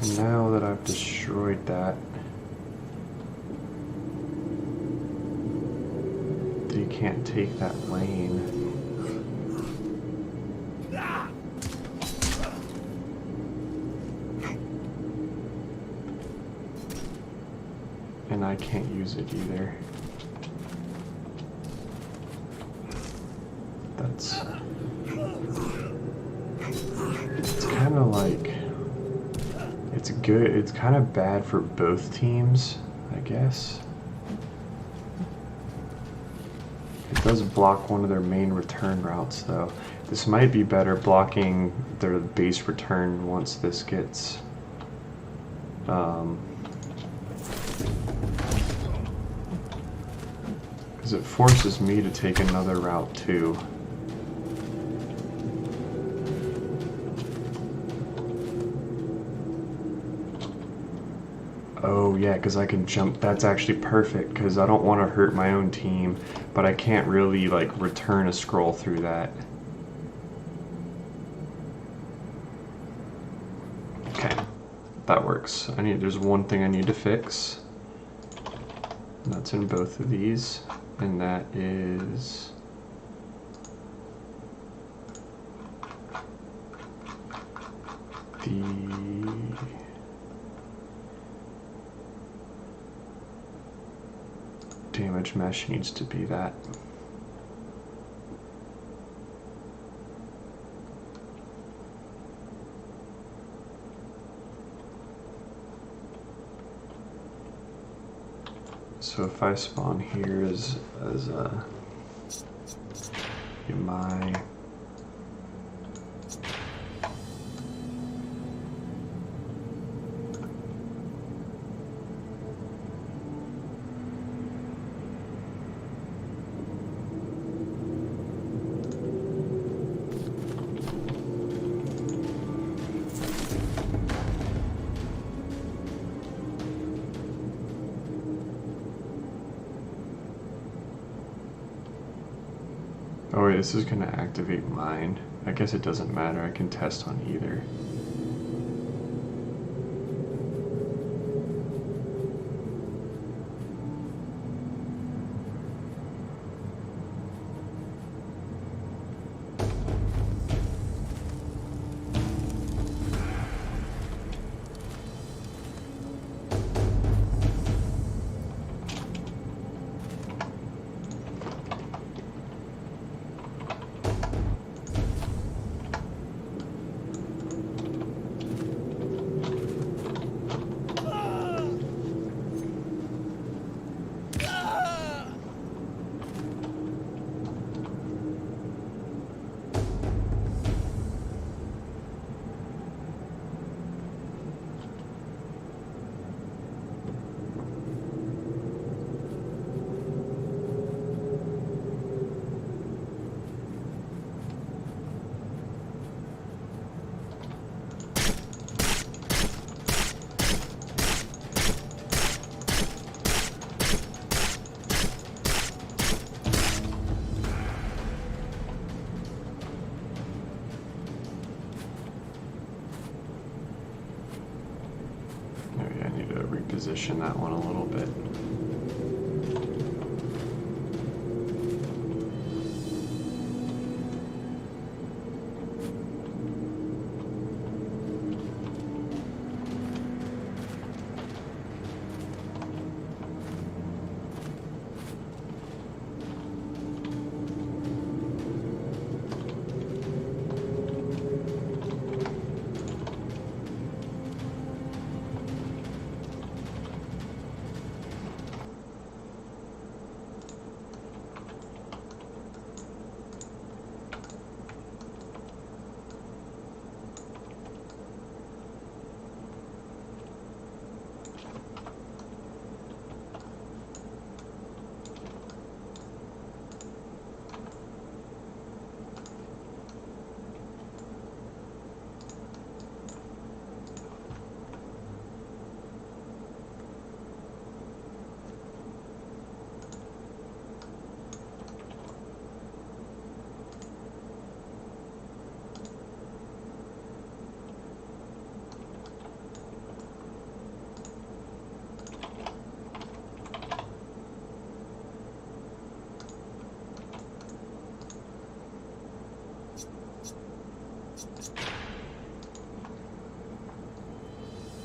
And now that I've destroyed that, you can't take that lane. And I can't use it either. That's... It's kind of like... It's good, it's kind of bad for both teams, I guess. It does block one of their main return routes, though. This might be better blocking their base return once this gets... because it forces me to take another route, too. Oh yeah, because I can jump. That's actually perfect, because I don't want to hurt my own team, but I can't really like return a scroll through that. Okay, that works. There's one thing I need to fix. And that's in both of these, and that is the damage mesh needs to be that. So if I spawn here as my oh wait, this is going to activate mine. I guess it doesn't matter, I can test on either. Reposition that one a little bit.